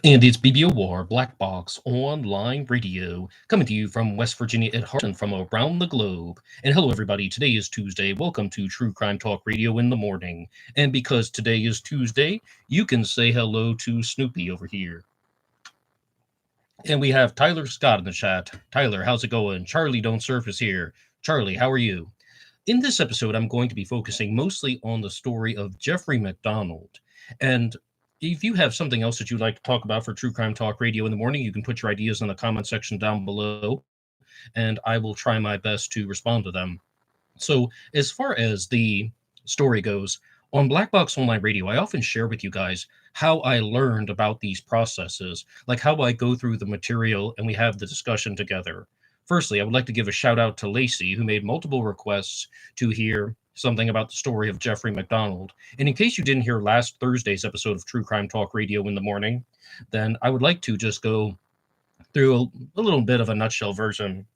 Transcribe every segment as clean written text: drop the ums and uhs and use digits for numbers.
And it's BBOR, Black Box Online Radio, coming to you from West Virginia at heart and from around the globe. And hello, everybody. Today is Tuesday. Welcome to True Crime Talk Radio in the morning. And because today is Tuesday, you can say hello to Snoopy over here. And we have Tyler Scott in the chat. Tyler, how's it going? Charlie Don't Surf is here. Charlie, how are you? In this episode, I'm going to be focusing mostly on the story of Jeffrey MacDonald. And if you have something else that you'd like to talk about for True Crime Talk Radio in the morning, you can put your ideas in the comment section down below, and I will try my best to respond to them. So, as far as the story goes, on Black Box Online Radio, I often share with you guys how I learned about these processes, like how I go through the material and we have the discussion together. Firstly, I would like to give a shout out to Lacey, who made multiple requests to hear something about the story of Jeffrey MacDonald. And in case you didn't hear last Thursday's episode of True Crime Talk Radio in the morning, then I would like to just go through a little bit of a nutshell version.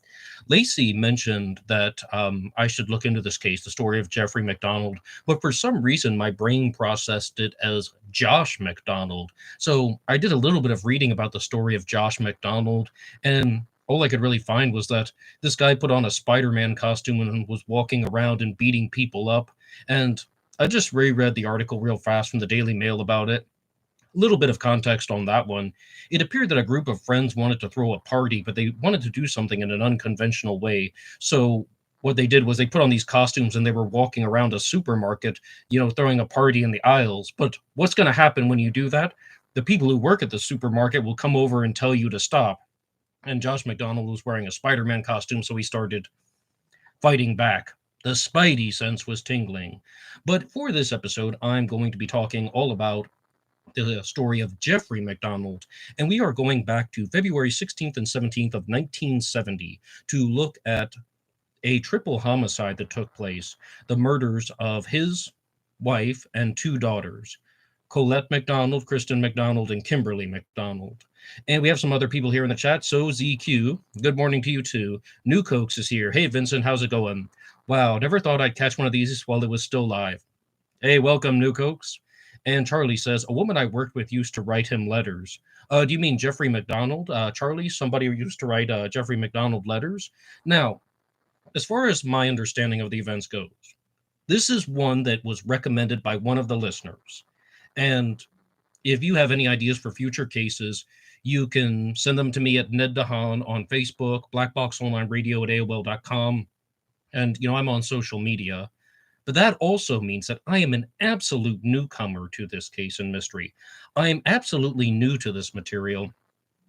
Lacey mentioned that I should look into this case, the story of Jeffrey MacDonald, but for some reason my brain processed it as Josh MacDonald. So I did a little bit of reading about the story of Josh MacDonald, and all I could really find was that this guy put on a Spider-Man costume and was walking around and beating people up. And I just reread the article real fast from the Daily Mail about it. A little bit of context on that one. It appeared that a group of friends wanted to throw a party, but they wanted to do something in an unconventional way. So what they did was they put on these costumes and they were walking around a supermarket, throwing a party in the aisles. But what's going to happen when you do that? The people who work at the supermarket will come over and tell you to stop. And Josh MacDonald was wearing a Spider-Man costume, so he started fighting back. The Spidey sense was tingling. But for this episode, I'm going to be talking all about the story of Jeffrey MacDonald, and we are going back to February 16th and 17th of 1970 to look at a triple homicide that took place, the murders of his wife and two daughters, Colette MacDonald, Kristen MacDonald, and Kimberly MacDonald. And we have some other people here in the chat. So ZQ, good morning to you too. New Cokes is here. Hey Vincent, how's it going? Wow, never thought I'd catch one of these while it was still live. Hey, welcome New Cokes. And Charlie says, a woman I worked with used to write him letters. Do you mean Jeffrey MacDonald? Charlie, somebody who used to write Jeffrey MacDonald letters? Now, as far as my understanding of the events goes, this is one that was recommended by one of the listeners. And if you have any ideas for future cases, you can send them to me at Ned DeHaan on Facebook, blackboxonlineradio at AOL.com. And, I'm on social media. But that also means that I am an absolute newcomer to this case and mystery. I am absolutely new to this material.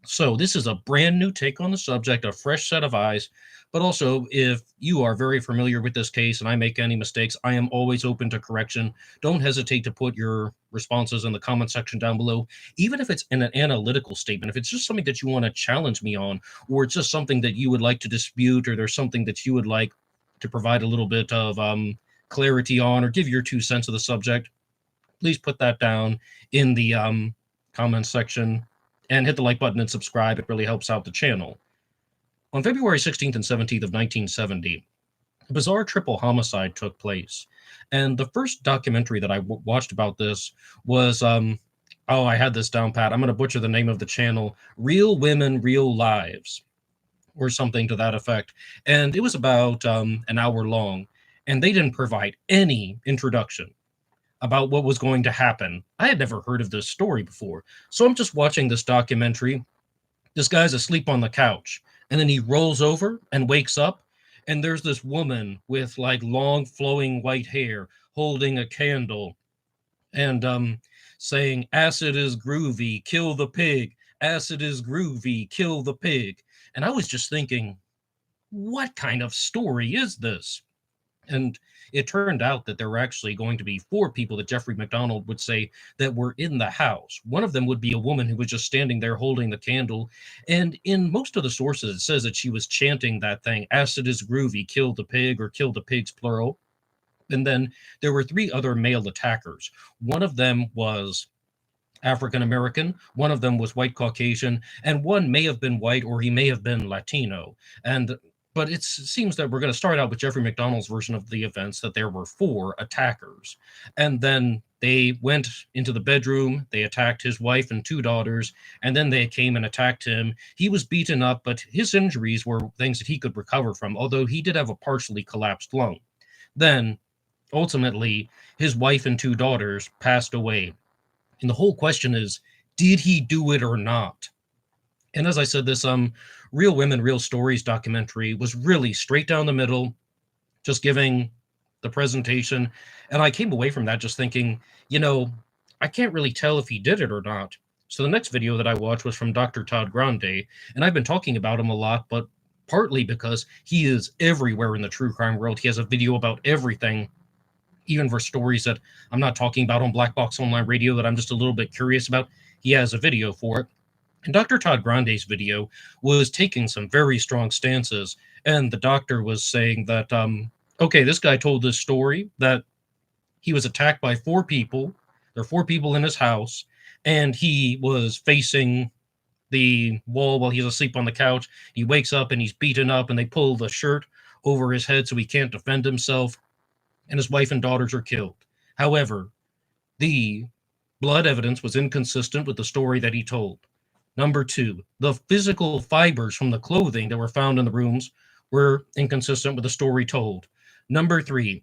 So this is a brand new take on the subject, a fresh set of eyes. But also, if you are very familiar with this case and I make any mistakes, I am always open to correction. Don't hesitate to put your responses in the comment section down below, even if it's in an analytical statement. If it's just something that you want to challenge me on, or it's just something that you would like to dispute, or there's something that you would like to provide a little bit of clarity on, or give your 2 cents of the subject, please put that down in the comments section and hit the like button and subscribe. It really helps out the channel. On February 16th and 17th of 1970, a bizarre triple homicide took place. And the first documentary that I watched about this was, I had this down pat. I'm going to butcher the name of the channel, Real Women, Real Lives, or something to that effect. And it was about an hour long. And they didn't provide any introduction about what was going to happen. I had never heard of this story before. So I'm just watching this documentary. This guy's asleep on the couch, and then he rolls over and wakes up, and there's this woman with like long flowing white hair holding a candle and saying, "Acid is groovy, kill the pig. Acid is groovy, kill the pig." And I was just thinking, what kind of story is this? And it turned out that there were actually going to be 4 people that Jeffrey MacDonald would say that were in the house. One of them would be a woman who was just standing there holding the candle. And in most of the sources, it says that she was chanting that thing, "Acid is groovy, kill the pig," or "kill the pigs," plural. And then there were 3 other male attackers. One of them was African American, one of them was white Caucasian, and one may have been white or he may have been Latino. And But it seems that we're going to start out with Jeffrey MacDonald's version of the events, that there were four attackers. And then they went into the bedroom, they attacked his wife and two daughters, and then they came and attacked him. He was beaten up, but his injuries were things that he could recover from, although he did have a partially collapsed lung. Then, ultimately, his wife and two daughters passed away. And the whole question is, did he do it or not? And as I said, this Real Women, Real Stories documentary was really straight down the middle, just giving the presentation. And I came away from that just thinking, I can't really tell if he did it or not. So the next video that I watched was from Dr. Todd Grande, and I've been talking about him a lot, but partly because he is everywhere in the true crime world. He has a video about everything, even for stories that I'm not talking about on Black Box Online Radio that I'm just a little bit curious about. He has a video for it. And Dr. Todd Grande's video was taking some very strong stances. And the doctor was saying that, okay, this guy told this story that he was attacked by four people. There are four people in his house, and he was facing the wall while he's asleep on the couch. He wakes up and he's beaten up, and they pull the shirt over his head so he can't defend himself. And his wife and daughters are killed. However, the blood evidence was inconsistent with the story that he told. Number two, the physical fibers from the clothing that were found in the rooms were inconsistent with the story told. Number three,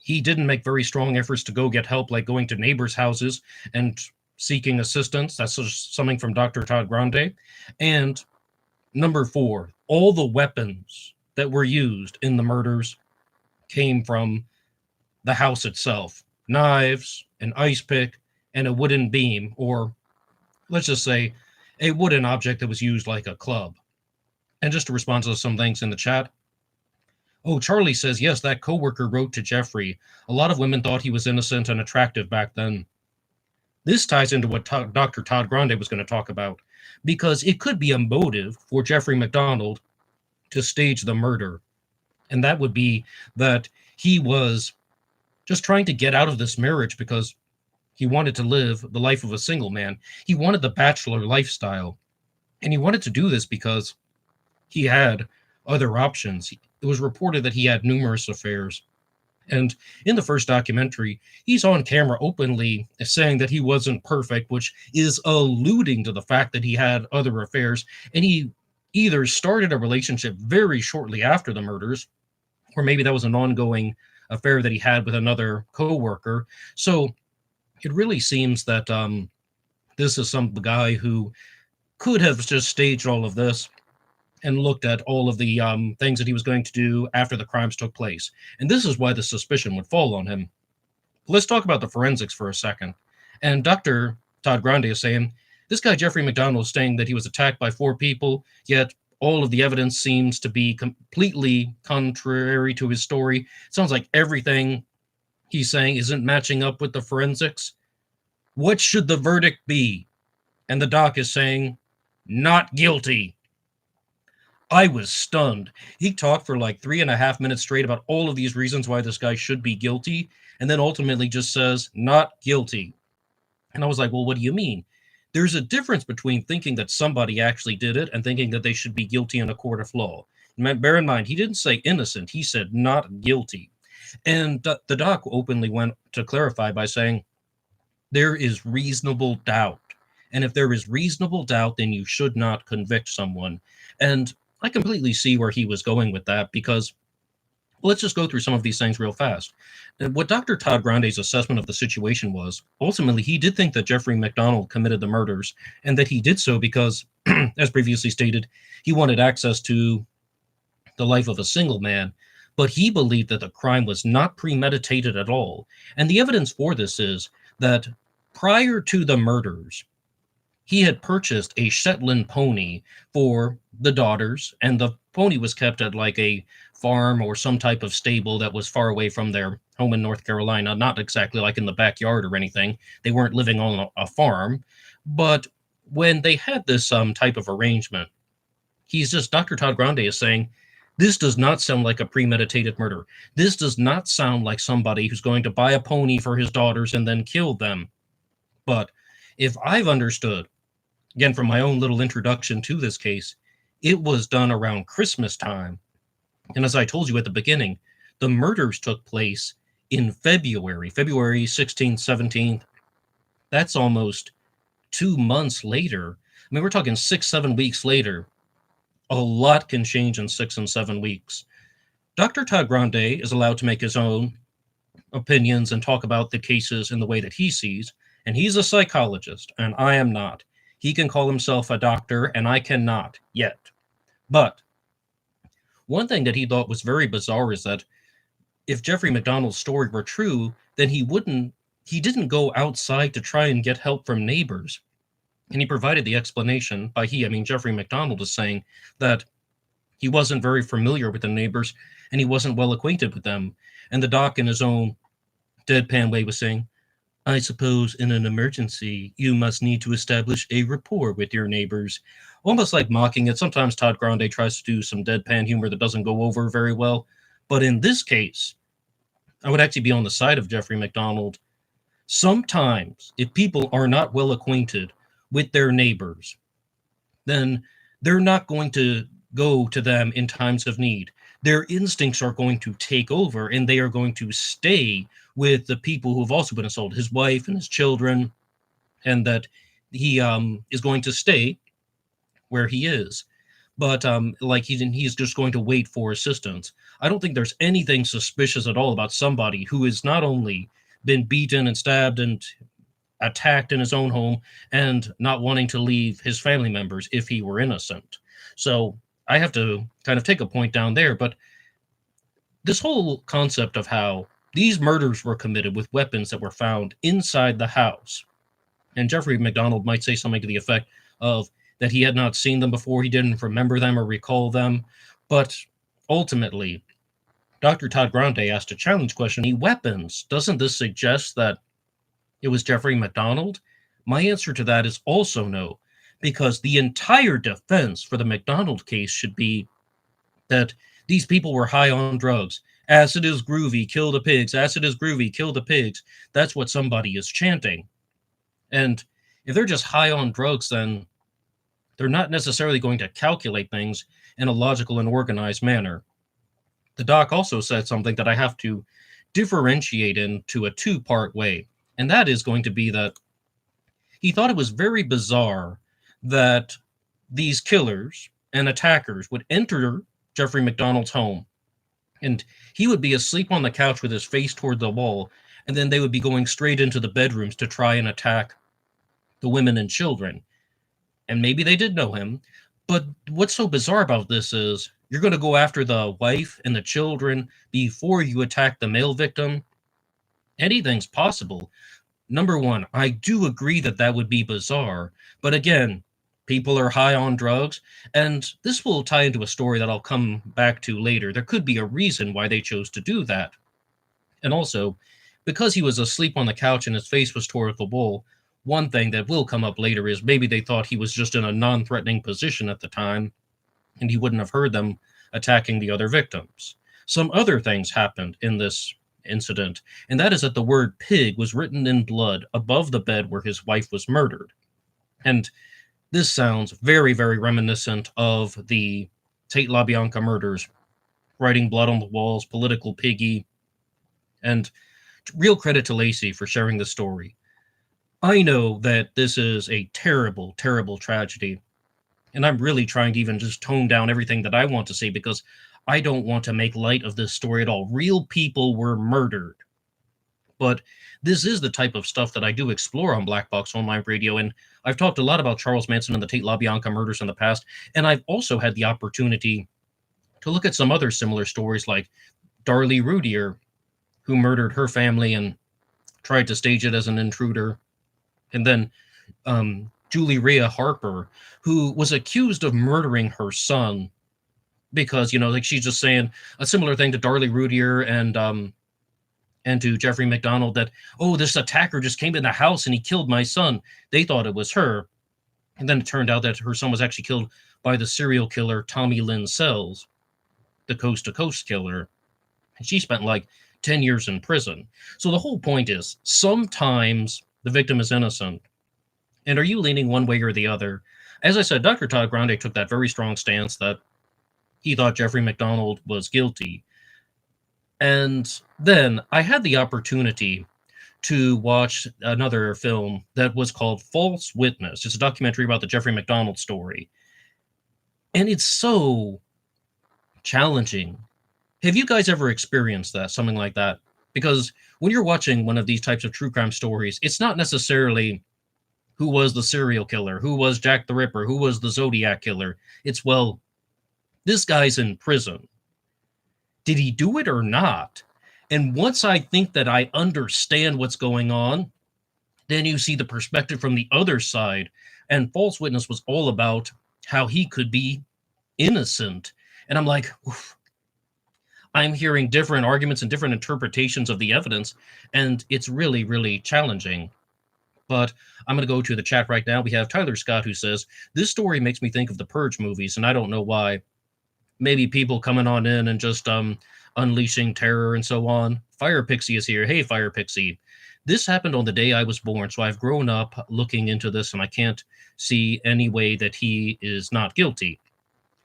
he didn't make very strong efforts to go get help, like going to neighbors' houses and seeking assistance. That's just something from Dr. Todd Grande. And number four, all the weapons that were used in the murders came from the house itself. Knives, an ice pick, and a wooden beam, or let's just say a wooden object that was used like a club. And just to respond to some things in the chat. Oh, Charlie says, yes, that coworker wrote to Jeffrey. A lot of women thought he was innocent and attractive back then. This ties into what Dr. Todd Grande was going to talk about, because it could be a motive for Jeffrey MacDonald to stage the murder. And that would be that he was just trying to get out of this marriage because he wanted to live the life of a single man. He wanted the bachelor lifestyle. And he wanted to do this because he had other options. It was reported that he had numerous affairs. And in the first documentary, he's on camera openly saying that he wasn't perfect, which is alluding to the fact that he had other affairs. And he either started a relationship very shortly after the murders, or maybe that was an ongoing affair that he had with another coworker. So it really seems that this is the guy who could have just staged all of this and looked at all of the things that he was going to do after the crimes took place. And this is why the suspicion would fall on him. Let's talk about the forensics for a second. And Dr. Todd Grande is saying, this guy Jeffrey MacDonald is saying that he was attacked by four people, yet all of the evidence seems to be completely contrary to his story. It sounds like everything he's saying isn't matching up with the forensics. What should the verdict be? And the doc is saying, not guilty. I was stunned. He talked for like 3.5 minutes straight about all of these reasons why this guy should be guilty, and then ultimately just says, not guilty. And I was like, well, what do you mean? There's a difference between thinking that somebody actually did it and thinking that they should be guilty in a court of law. Bear in mind, he didn't say innocent. He said not guilty. And the doc openly went to clarify by saying, there is reasonable doubt. And if there is reasonable doubt, then you should not convict someone. And I completely see where he was going with that, because let's just go through some of these things real fast. And what Dr. Todd Grande's assessment of the situation was, ultimately, he did think that Jeffrey MacDonald committed the murders, and that he did so because, as previously stated, he wanted access to the life of a single man. But he believed that the crime was not premeditated at all. And the evidence for this is that prior to the murders, he had purchased a Shetland pony for the daughters, and the pony was kept at like a farm or some type of stable that was far away from their home in North Carolina, not exactly like in the backyard or anything. They weren't living on a farm. But when they had this type of arrangement, Dr. Todd Grande is saying, this does not sound like a premeditated murder. This does not sound like somebody who's going to buy a pony for his daughters and then kill them. But if I've understood, again, from my own little introduction to this case, it was done around Christmas time. And as I told you at the beginning, the murders took place in February 16th, 17th. That's almost 2 months later. I mean, we're talking 6, 7 weeks later. A lot can change in 6 and 7 weeks. Dr. Todd Grande is allowed to make his own opinions and talk about the cases in the way that he sees. And he's a psychologist, and I am not. He can call himself a doctor, and I cannot yet. But one thing that he thought was very bizarre is that if Jeffrey MacDonald's story were true, then he didn't go outside to try and get help from neighbors. And he provided the explanation. By he, I mean Jeffrey MacDonald is saying that he wasn't very familiar with the neighbors and he wasn't well acquainted with them. And the doc, in his own deadpan way, was saying, I suppose in an emergency, you must need to establish a rapport with your neighbors. Almost like mocking it. Sometimes Todd Grande tries to do some deadpan humor that doesn't go over very well. But in this case, I would actually be on the side of Jeffrey MacDonald. Sometimes, if people are not well acquainted with their neighbors, then they're not going to go to them in times of need. Their instincts are going to take over and they are going to stay with the people who have also been assaulted, his wife and his children, and that he is going to stay where he is. But like he's just going to wait for assistance. I don't think there's anything suspicious at all about somebody who has not only been beaten and stabbed and attacked in his own home and not wanting to leave his family members if he were innocent. So I have to kind of take a point down there. But this whole concept of how these murders were committed with weapons that were found inside the house, and Jeffrey MacDonald might say something to the effect of that he had not seen them before, he didn't remember them or recall them. But ultimately, Dr. Todd Grande asked a challenge question. Weapons, doesn't this suggest that it was Jeffrey MacDonald? My answer to that is also no, because the entire defense for the MacDonald case should be that these people were high on drugs. Acid is groovy, kill the pigs. Acid is groovy, kill the pigs. That's what somebody is chanting. And if they're just high on drugs, then they're not necessarily going to calculate things in a logical and organized manner. The doc also said something that I have to differentiate into a two-part way, and that is going to be that he thought it was very bizarre that these killers and attackers would enter Jeffrey MacDonald's home, and he would be asleep on the couch with his face toward the wall, and then they would be going straight into the bedrooms to try and attack the women and children. And maybe they did know him, but what's so bizarre about this is you're going to go after the wife and the children before you attack the male victim. Anything's possible. Number one, I do agree that that would be bizarre, but again, people are high on drugs, and this will tie into a story that I'll come back to later. There could be a reason why they chose to do that. And also, because he was asleep on the couch and his face was toward the wall, one thing that will come up later is maybe they thought he was just in a non-threatening position at the time, and he wouldn't have heard them attacking the other victims. Some other things happened in this incident, and that is that the word pig was written in blood above the bed where his wife was murdered. And this sounds very, very reminiscent of the Tate LaBianca murders, writing blood on the walls, political piggy, and real credit to Lacey for sharing the story. I know that this is a terrible, terrible tragedy, and I'm really trying to even just tone down everything that I want to say because I don't want to make light of this story at all. Real people were murdered. But this is the type of stuff that I do explore on Black Box Online Radio, and I've talked a lot about Charles Manson and the Tate LaBianca murders in the past, and I've also had the opportunity to look at some other similar stories like Darlie Routier, who murdered her family and tried to stage it as an intruder, and then Julie Rhea Harper, who was accused of murdering her son because, like she's just saying a similar thing to Darlie Routier and to Jeffrey MacDonald that, oh, this attacker just came in the house and he killed my son. They thought it was her. And then it turned out that her son was actually killed by the serial killer Tommy Lynn Sells, the Coast to Coast killer. And she spent like 10 years in prison. So the whole point is sometimes the victim is innocent. And are you leaning one way or the other? As I said, Dr. Todd Grande took that very strong stance that he thought Jeffrey MacDonald was guilty. And then I had the opportunity to watch another film that was called False Witness. It's a documentary about the Jeffrey MacDonald story. And it's so challenging. Have you guys ever experienced that, something like that? Because when you're watching one of these types of true crime stories, it's not necessarily who was the serial killer, who was Jack the Ripper, who was the Zodiac Killer. It's, well, this guy's in prison. Did he do it or not? And once I think that I understand what's going on, then you see the perspective from the other side. And False Witness was all about how he could be innocent. And I'm like, oof, I'm hearing different arguments and different interpretations of the evidence, and it's really, really challenging. But I'm going to go to the chat right now. We have Tyler Scott who says, this story makes me think of the Purge movies, and I don't know why. Maybe people coming on in and just unleashing terror and so on. Fire Pixie is here. Hey, Fire Pixie. This happened on the day I was born, so I've grown up looking into this, and I can't see any way that he is not guilty.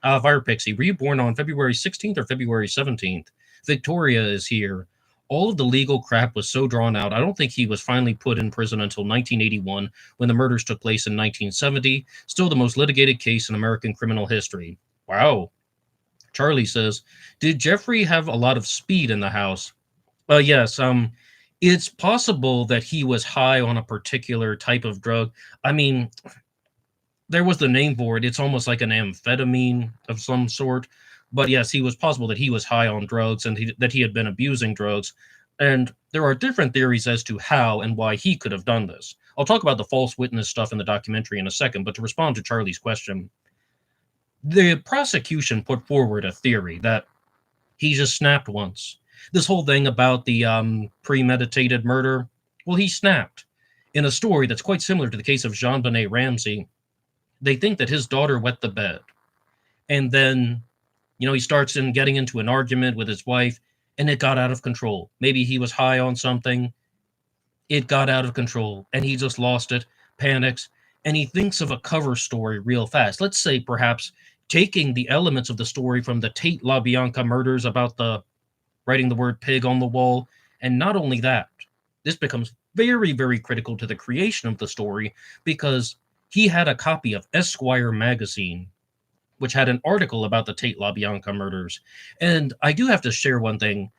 Fire Pixie, were you born on February 16th or February 17th? Victoria is here. All of the legal crap was so drawn out, I don't think he was finally put in prison until 1981, when the murders took place in 1970. Still the most litigated case in American criminal history. Wow. Charlie says, did Jeffrey have a lot of speed in the house? Yes. It's possible that he was high on a particular type of drug. I mean, there was the name for it. It's almost like an amphetamine of some sort. But yes, he was possible that he was high on drugs and that he had been abusing drugs. And there are different theories as to how and why he could have done this. I'll talk about the false witness stuff in the documentary in a second, but to respond to Charlie's question, the prosecution put forward a theory that he just snapped once. This whole thing about the premeditated murder, well, he snapped. In a story that's quite similar to the case of Jean-Benet Ramsey, they think that his daughter wet the bed. And then, he starts getting into an argument with his wife, and it got out of control. Maybe he was high on something. It got out of control, and he just lost it, panics, and he thinks of a cover story real fast. Let's say perhaps taking the elements of the story from the Tate LaBianca murders about the writing the word pig on the wall. And not only that, this becomes very, very critical to the creation of the story, because he had a copy of Esquire magazine, which had an article about the Tate LaBianca murders. And I do have to share one thing.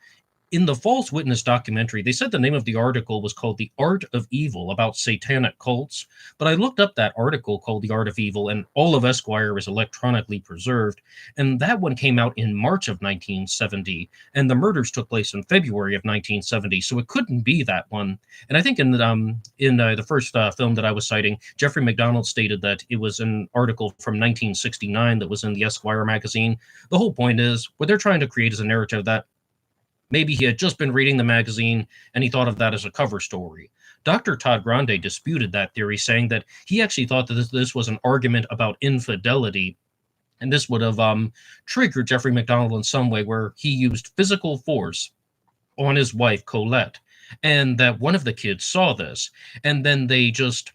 In the False Witness documentary, they said the name of the article was called The Art of Evil, about satanic cults. But I looked up that article called The Art of Evil, and all of Esquire is electronically preserved. And that one came out in March of 1970, and the murders took place in February of 1970. So it couldn't be that one. And I think in the first film that I was citing, Jeffrey MacDonald stated that it was an article from 1969 that was in the Esquire magazine. The whole point is, what they're trying to create is a narrative that maybe he had just been reading the magazine and he thought of that as a cover story. Dr. Todd Grande disputed that theory, saying that he actually thought that this was an argument about infidelity, and this would have triggered Jeffrey MacDonald in some way, where he used physical force on his wife, Colette, and that one of the kids saw this, and then they just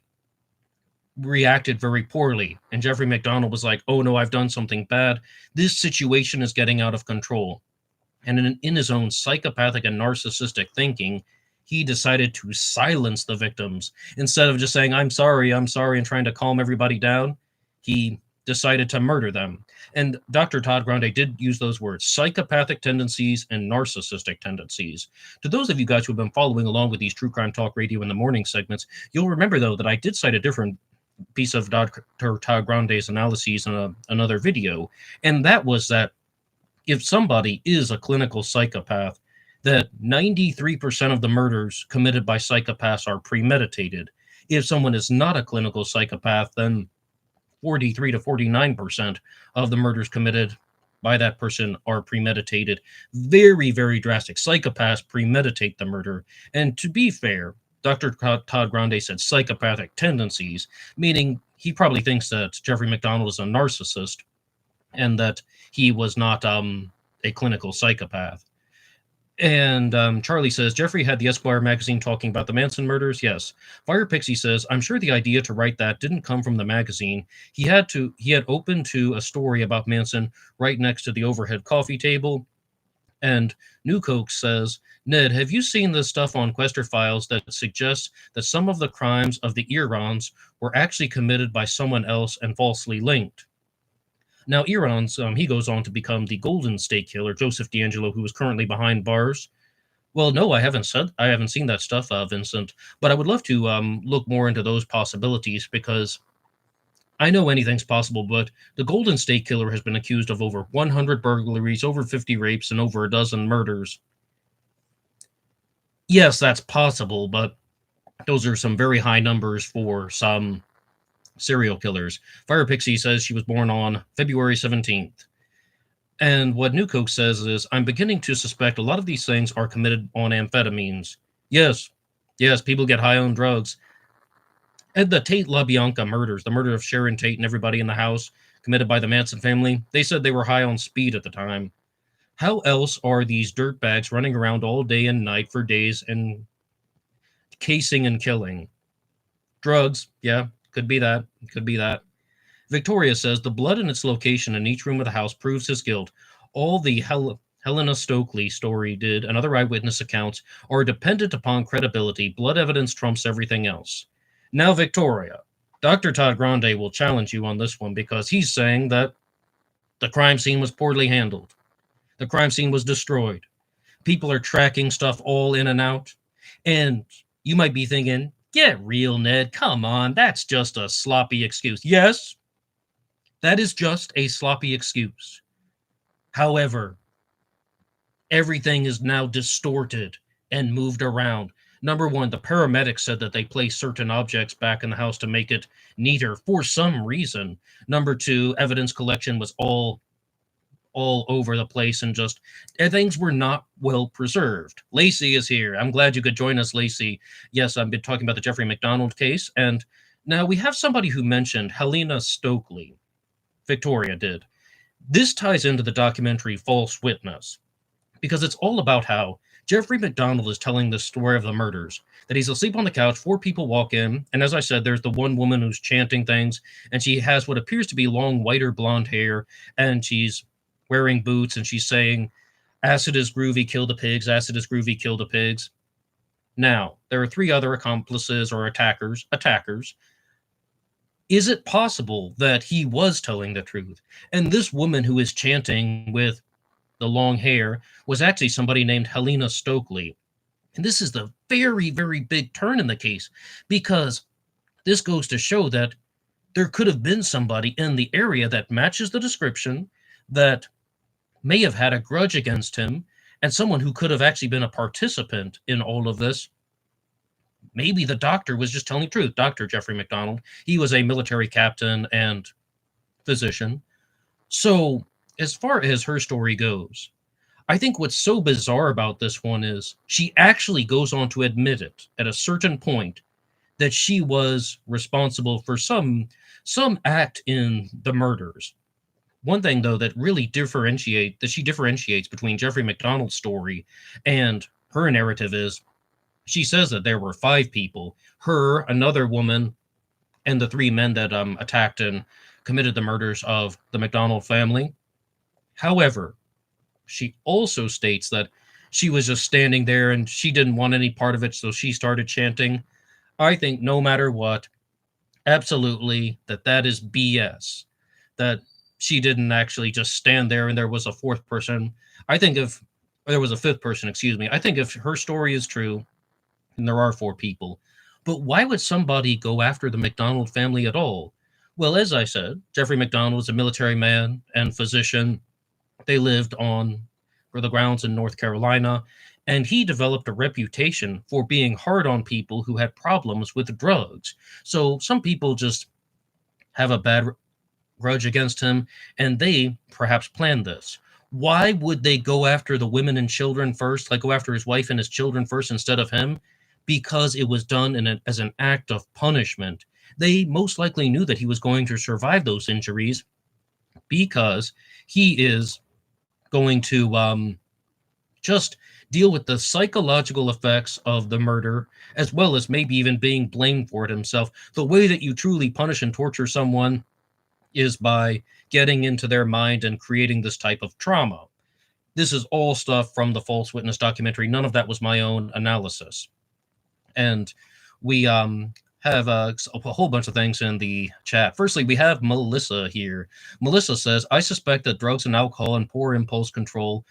reacted very poorly. And Jeffrey MacDonald was like, oh no, I've done something bad. This situation is getting out of control. And in his own psychopathic and narcissistic thinking, he decided to silence the victims. Instead of just saying, I'm sorry, and trying to calm everybody down, he decided to murder them. And Dr. Todd Grande did use those words, psychopathic tendencies and narcissistic tendencies. To those of you guys who have been following along with these True Crime Talk Radio in the morning segments, you'll remember, though, that I did cite a different piece of Dr. Todd Grande's analyses in another video, and that was that if somebody is a clinical psychopath, that 93% of the murders committed by psychopaths are premeditated. If someone is not a clinical psychopath, then 43 to 49% of the murders committed by that person are premeditated. Very, very drastic. Psychopaths premeditate the murder. And to be fair, Dr. Todd Grande said psychopathic tendencies, meaning he probably thinks that Jeffrey MacDonald is a narcissist and that he was not a clinical psychopath. And Charlie says, Jeffrey had the Esquire magazine talking about the Manson murders. Yes. Fire Pixie says, I'm sure the idea to write that didn't come from the magazine. He had opened to a story about Manson right next to the overhead coffee table. And New Coke says, Ned, have you seen the stuff on Quester Files that suggests that some of the crimes of the Irons were actually committed by someone else and falsely linked? Now, Irons, he goes on to become the Golden State Killer, Joseph D'Angelo, who is currently behind bars. Well, no, I haven't seen that stuff, Vincent, but I would love to look more into those possibilities because I know anything's possible, but the Golden State Killer has been accused of over 100 burglaries, over 50 rapes, and over a dozen murders. Yes, that's possible, but those are some very high numbers for some serial killers. Fire Pixie says she was born on February 17th. And what New Coke says is, I'm beginning to suspect a lot of these things are committed on amphetamines. Yes, people get high on drugs. And the Tate LaBianca murders, the murder of Sharon Tate and everybody in the house, committed by the Manson family, they said they were high on speed at the time. How else are these dirtbags running around all day and night for days and casing and killing? Drugs, yeah, could be that. Victoria says the blood in its location in each room of the house proves his guilt. All the Helena Stokeley story did and other eyewitness accounts are dependent upon credibility. Blood evidence trumps everything else. Now, Victoria, Dr. Todd Grande will challenge you on this one because he's saying that the crime scene was poorly handled. The crime scene was destroyed. People are tracking stuff all in and out. And you might be thinking, get real, Ned. Come on, that's just a sloppy excuse. Yes, that is just a sloppy excuse. However, everything is now distorted and moved around. Number one, the paramedics said that they placed certain objects back in the house to make it neater for some reason. Number two, evidence collection was all over the place and things were not well preserved. Lacey is here. I'm glad you could join us, Lacey. Yes, I've been talking about the Jeffrey MacDonald case. And now we have somebody who mentioned Helena Stokeley. Victoria did. This ties into the documentary False Witness because it's all about how Jeffrey MacDonald is telling the story of the murders, that he's asleep on the couch, 4 people walk in, and as I said, there's the one woman who's chanting things, and she has what appears to be long, white or blonde hair, and she's wearing boots, and she's saying, acid is groovy, kill the pigs, acid is groovy, kill the pigs. Now, there are 3 other accomplices or attackers. Is it possible that he was telling the truth? And this woman who is chanting with the long hair was actually somebody named Helena Stokeley. And this is the very, very big turn in the case because this goes to show that there could have been somebody in the area that matches the description that may have had a grudge against him and someone who could have actually been a participant in all of this. Maybe the doctor was just telling the truth. Dr. Jeffrey MacDonald, he was a military captain and physician. So as far as her story goes, I think what's so bizarre about this one is she actually goes on to admit it at a certain point that she was responsible for some act in the murders. One thing, though, that really she differentiates between Jeffrey MacDonald's story and her narrative is she says that there were 5 people, her, another woman, and the 3 men that attacked and committed the murders of the MacDonald family. However, she also states that she was just standing there and she didn't want any part of it, so she started chanting. I think no matter what, absolutely, that is BS. That she didn't actually just stand there and there was a 4th person. There was a 5th person, excuse me. I think if her story is true, and there are 4 people, but why would somebody go after the MacDonald family at all? Well, as I said, Jeffrey MacDonald was a military man and physician. They lived on the grounds in North Carolina, and he developed a reputation for being hard on people who had problems with drugs. So some people just have a bad grudge against him, and they perhaps planned this. Why would they go after the women and children first, like go after his wife and his children first instead of him? Because it was done as an act of punishment. They most likely knew that he was going to survive those injuries because he is going to just deal with the psychological effects of the murder, as well as maybe even being blamed for it himself. The way that you truly punish and torture someone is by getting into their mind and creating this type of trauma. This is all stuff from the False Witness documentary. None of that was my own analysis. And we have a whole bunch of things in the chat. Firstly, we have Melissa here. Melissa says, I suspect that drugs and alcohol and poor impulse control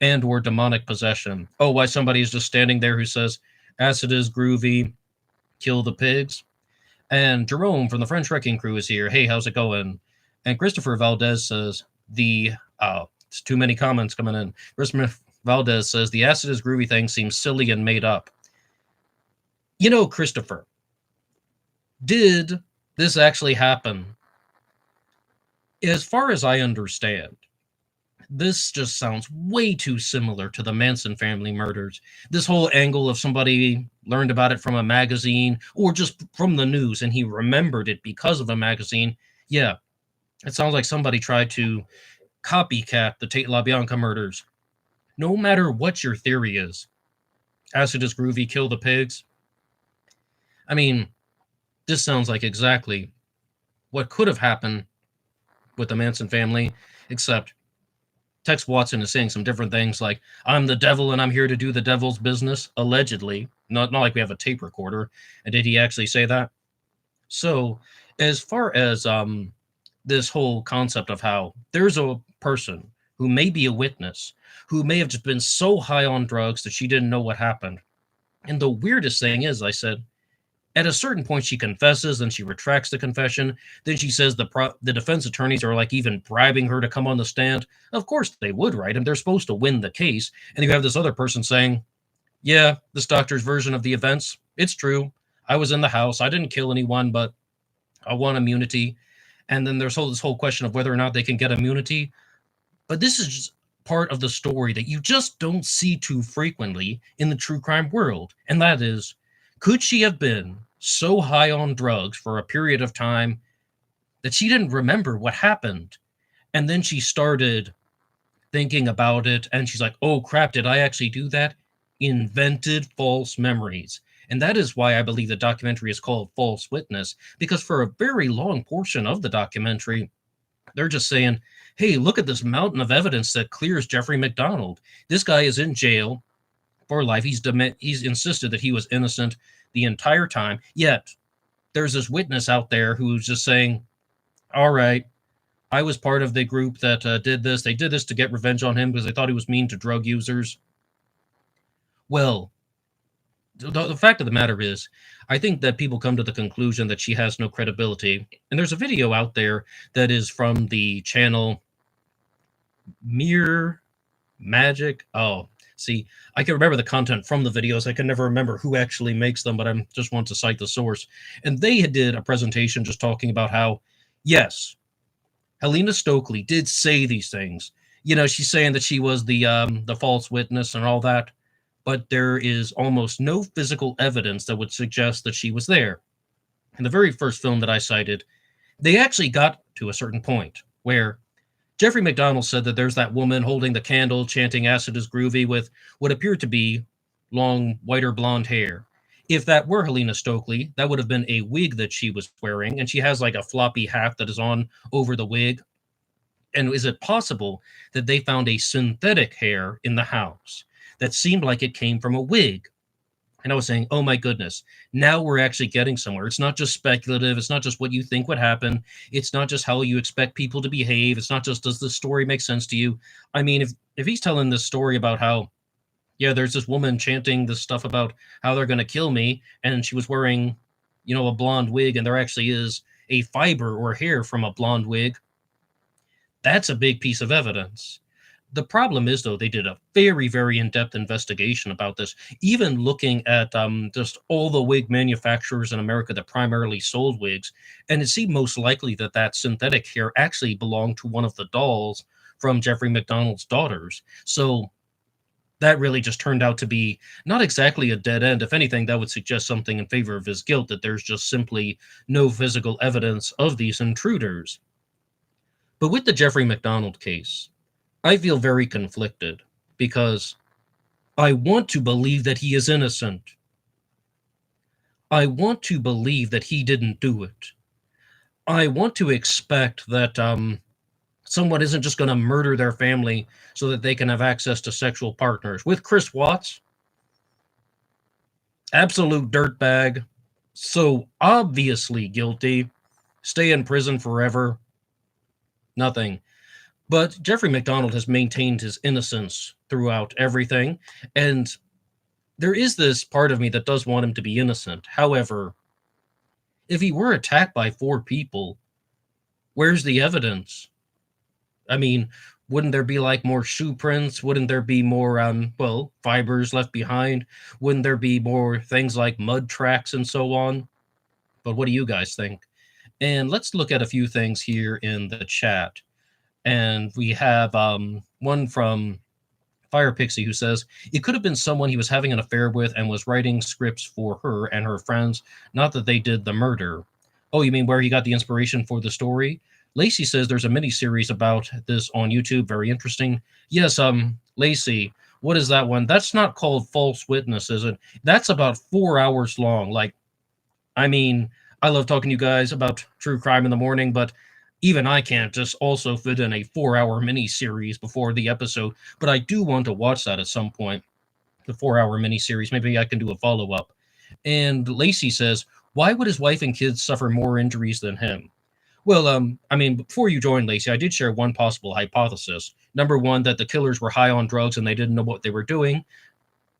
and or demonic possession. Oh, why somebody is just standing there who says, acid is groovy, kill the pigs. And Jerome from the French Wrecking Crew is here. Hey, how's it going? And Christopher Valdez says, it's too many comments coming in. Christopher Valdez says, the acid is groovy thing seems silly and made up. You know, Christopher, did this actually happen? As far as I understand, this just sounds way too similar to the Manson family murders. This whole angle of somebody learned about it from a magazine or just from the news and he remembered it because of a magazine. Yeah, it sounds like somebody tried to copycat the Tate LaBianca murders. No matter what your theory is, acid is groovy, kill the pigs. I mean, this sounds like exactly what could have happened with the Manson family, except Tex Watson is saying some different things like, I'm the devil and I'm here to do the devil's business, allegedly. Not like we have a tape recorder. And did he actually say that? So as far as this whole concept of how there's a person who may be a witness, who may have just been so high on drugs that she didn't know what happened. And the weirdest thing is, I said, at a certain point, she confesses, and she retracts the confession. Then she says the defense attorneys are like even bribing her to come on the stand. Of course they would, right? And they're supposed to win the case. And you have this other person saying, yeah, this doctor's version of the events, it's true. I was in the house. I didn't kill anyone, but I want immunity. And then there's this whole question of whether or not they can get immunity. But this is just part of the story that you just don't see too frequently in the true crime world. And that is, could she have been so high on drugs for a period of time that she didn't remember what happened? And then she started thinking about it, and she's like, oh crap, did I actually do that? Invented false memories. And that is why I believe the documentary is called False Witness, because for a very long portion of the documentary, they're just saying, hey, look at this mountain of evidence that clears Jeffrey MacDonald. This guy is in jail for life. He's insisted that he was innocent the entire time. Yet there's this witness out there who's just saying, all right, I was part of the group that did this. They did this to get revenge on him because they thought he was mean to drug users. Well, the fact of the matter is, I think that people come to the conclusion that she has no credibility. And there's a video out there that is from the channel Mere Magic. Oh, see, I can remember the content from the videos. I can never remember who actually makes them, but I just want to cite the source. And they did a presentation just talking about how, yes, Helena Stokeley did say these things. You know, she's saying that she was the false witness and all that, but there is almost no physical evidence that would suggest that she was there. In the very first film that I cited, they actually got to a certain point where Jeffrey MacDonald said that there's that woman holding the candle, chanting acid is groovy with what appeared to be long, whiter blonde hair. If that were Helena Stokeley, that would have been a wig that she was wearing, and she has like a floppy hat that is on over the wig. And is it possible that they found a synthetic hair in the house that seemed like it came from a wig? And I was saying, oh my goodness, now we're actually getting somewhere. It's not just speculative. It's not just what you think would happen. It's not just how you expect people to behave. It's not just, does the story make sense to you? I mean, if he's telling this story about how, yeah, there's this woman chanting this stuff about how they're going to kill me, and she was wearing, you know, a blonde wig, and there actually is a fiber or hair from a blonde wig, that's a big piece of evidence. The problem is, though, they did a very, very in-depth investigation about this, even looking at just all the wig manufacturers in America that primarily sold wigs, and it seemed most likely that that synthetic hair actually belonged to one of the dolls from Jeffrey MacDonald's daughters. So that really just turned out to be not exactly a dead end. If anything, that would suggest something in favor of his guilt, that there's just simply no physical evidence of these intruders. But with the Jeffrey MacDonald case, I feel very conflicted because I want to believe that he is innocent. I want to believe that he didn't do it. I want to expect that someone isn't just going to murder their family so that they can have access to sexual partners. With Chris Watts, absolute dirtbag, so obviously guilty, stay in prison forever, nothing. But Jeffrey MacDonald has maintained his innocence throughout everything, and there is this part of me that does want him to be innocent. However, if he were attacked by 4 people, where's the evidence? I mean, wouldn't there be like more shoe prints? Wouldn't there be more fibers left behind? Wouldn't there be more things like mud tracks and so on? But what do you guys think? And let's look at a few things here in the chat. And we have one from Fire Pixie who says it could have been someone he was having an affair with and was writing scripts for her and her friends, not that they did the murder. Oh, you mean where he got the inspiration for the story? Lacey says there's a mini series about this on YouTube. Very interesting. Yes, Lacey, what is that one? That's not called False Witness, is it? That's about 4 hours long. Like, I mean, I love talking to you guys about true crime in the morning, but even I can't just also fit in a 4 hour mini series before the episode. But I do want to watch that at some point. The 4 hour mini series. Maybe I can do a follow up. And Lacey says, why would his wife and kids suffer more injuries than him? Well, I mean, before you joined, Lacey, I did share one possible hypothesis. Number one, that the killers were high on drugs and they didn't know what they were doing.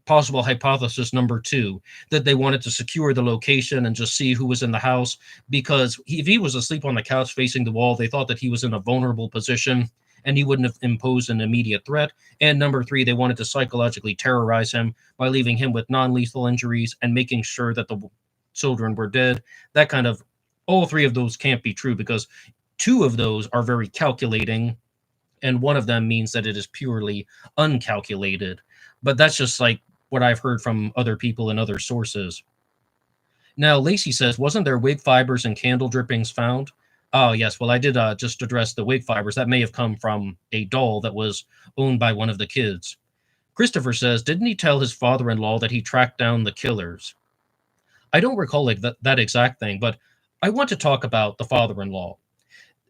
Possible hypothesis number two, that they wanted to secure the location and just see who was in the house, because if he was asleep on the couch facing the wall, they thought that he was in a vulnerable position and he wouldn't have imposed an immediate threat. And number three, they wanted to psychologically terrorize him by leaving him with non-lethal injuries and making sure that the children were dead. That kind of, all three of those can't be true, because two of those are very calculating and one of them means that it is purely uncalculated. But that's just like what I've heard from other people and other sources. Now, Lacey says, wasn't there wig fibers and candle drippings found? Oh, yes. Well, I did just address the wig fibers. That may have come from a doll that was owned by one of the kids. Christopher says, didn't he tell his father-in-law that he tracked down the killers? I don't recall like that exact thing, but I want to talk about the father-in-law.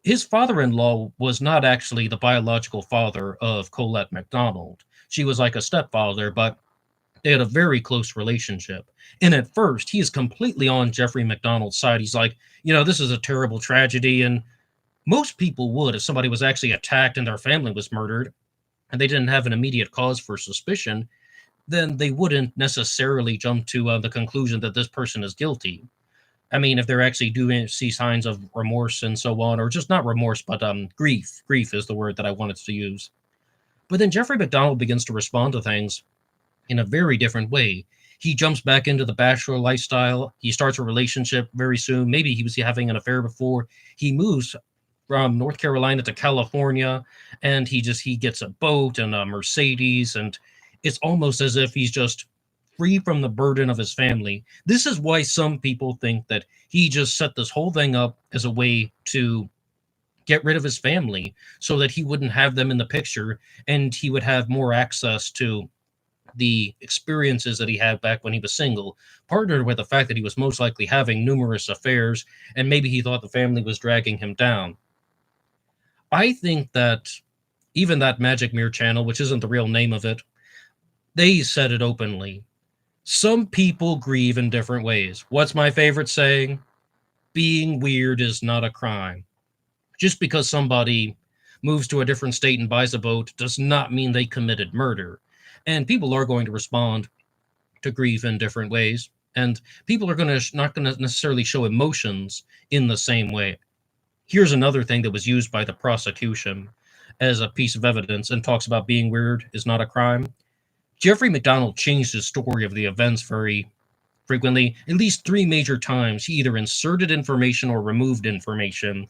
His father-in-law was not actually the biological father of Colette MacDonald. She was like a stepfather, but they had a very close relationship. And at first, he is completely on Jeffrey MacDonald's side. He's like, this is a terrible tragedy. And most people would, if somebody was actually attacked and their family was murdered, and they didn't have an immediate cause for suspicion, then they wouldn't necessarily jump to the conclusion that this person is guilty. I mean, if they're actually doing see signs of remorse and so on, or just not remorse, but grief. Grief is the word that I wanted to use. But then Jeffrey MacDonald begins to respond to things in a very different way. He jumps back into the bachelor lifestyle. He starts a relationship very soon. Maybe he was having an affair before. He moves from North Carolina to California, and he gets a boat and a Mercedes, and it's almost as if he's just free from the burden of his family. This is why some people think that he just set this whole thing up as a way to get rid of his family so that he wouldn't have them in the picture and he would have more access to the experiences that he had back when he was single, partnered with the fact that he was most likely having numerous affairs and maybe he thought the family was dragging him down. I think that even that Magic Mirror channel, which isn't the real name of it, they said it openly. Some people grieve in different ways. What's my favorite saying? Being weird is not a crime. Just because somebody moves to a different state and buys a boat does not mean they committed murder. And people are going to respond to grief in different ways. And people are not going to necessarily show emotions in the same way. Here's another thing that was used by the prosecution as a piece of evidence and talks about being weird is not a crime. Jeffrey MacDonald changed his story of the events very frequently. At least 3 major times, he either inserted information or removed information.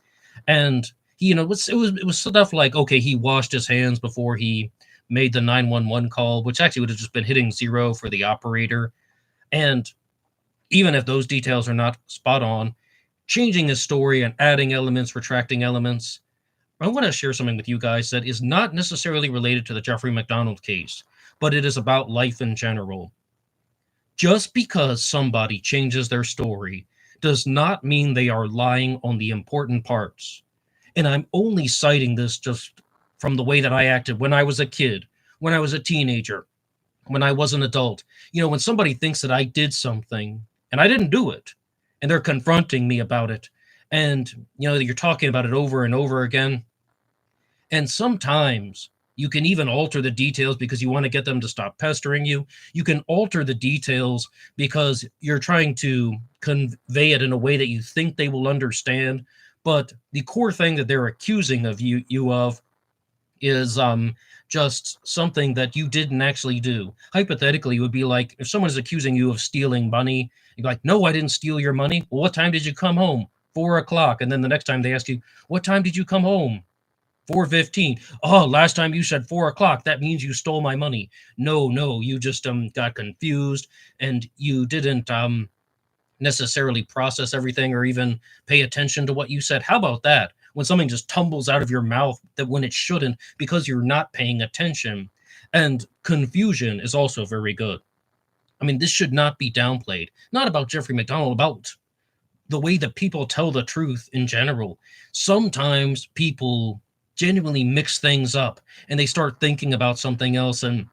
And it was stuff like, okay, he washed his hands before he made the 911 call, which actually would have just been hitting 0 for the operator. And even if those details are not spot on, changing his story and adding elements, retracting elements. I want to share something with you guys that is not necessarily related to the Jeffrey MacDonald case, but it is about life in general. Just because somebody changes their story does not mean they are lying on the important parts. And I'm only citing this just from the way that I acted when I was a kid, when I was a teenager, when I was an adult. When somebody thinks that I did something and I didn't do it, and they're confronting me about it, and you're talking about it over and over again, and sometimes you can even alter the details because you want to get them to stop pestering you. You can alter the details because you're trying to convey it in a way that you think they will understand. But the core thing that they're accusing of you of is just something that you didn't actually do. Hypothetically, it would be like if someone is accusing you of stealing money, you'd be like, "No, I didn't steal your money." Well, what time did you come home? 4 o'clock. And then the next time they ask you, "What time did you come home?" 4:15. Oh, last time you said 4 o'clock. That means you stole my money. No, no, you just got confused and you didn't necessarily process everything or even pay attention to what you said. How about that? When something just tumbles out of your mouth that when it shouldn't because you're not paying attention. And confusion is also very good. I mean, this should not be downplayed. Not about Jeffrey MacDonald, about the way that people tell the truth in general. Sometimes people genuinely mix things up and they start thinking about something else. And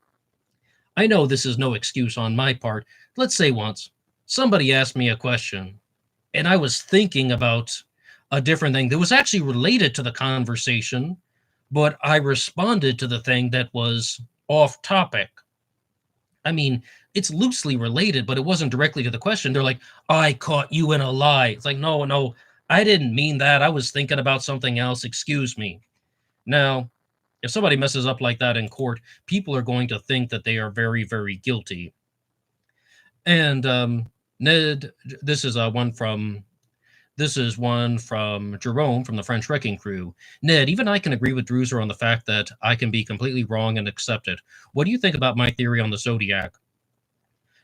I know this is no excuse on my part. Let's say once somebody asked me a question and I was thinking about a different thing that was actually related to the conversation, but I responded to the thing that was off topic. I mean, it's loosely related, but it wasn't directly to the question. They're like, "I caught you in a lie." It's like, no, no, I didn't mean that. I was thinking about something else. Excuse me. Now, if somebody messes up like that in court, people are going to think that they are very, very guilty. And Ned, this is one from Jerome from the French Wrecking Crew. Ned, even I can agree with Druser on the fact that I can be completely wrong and accept it. What do you think about my theory on the Zodiac?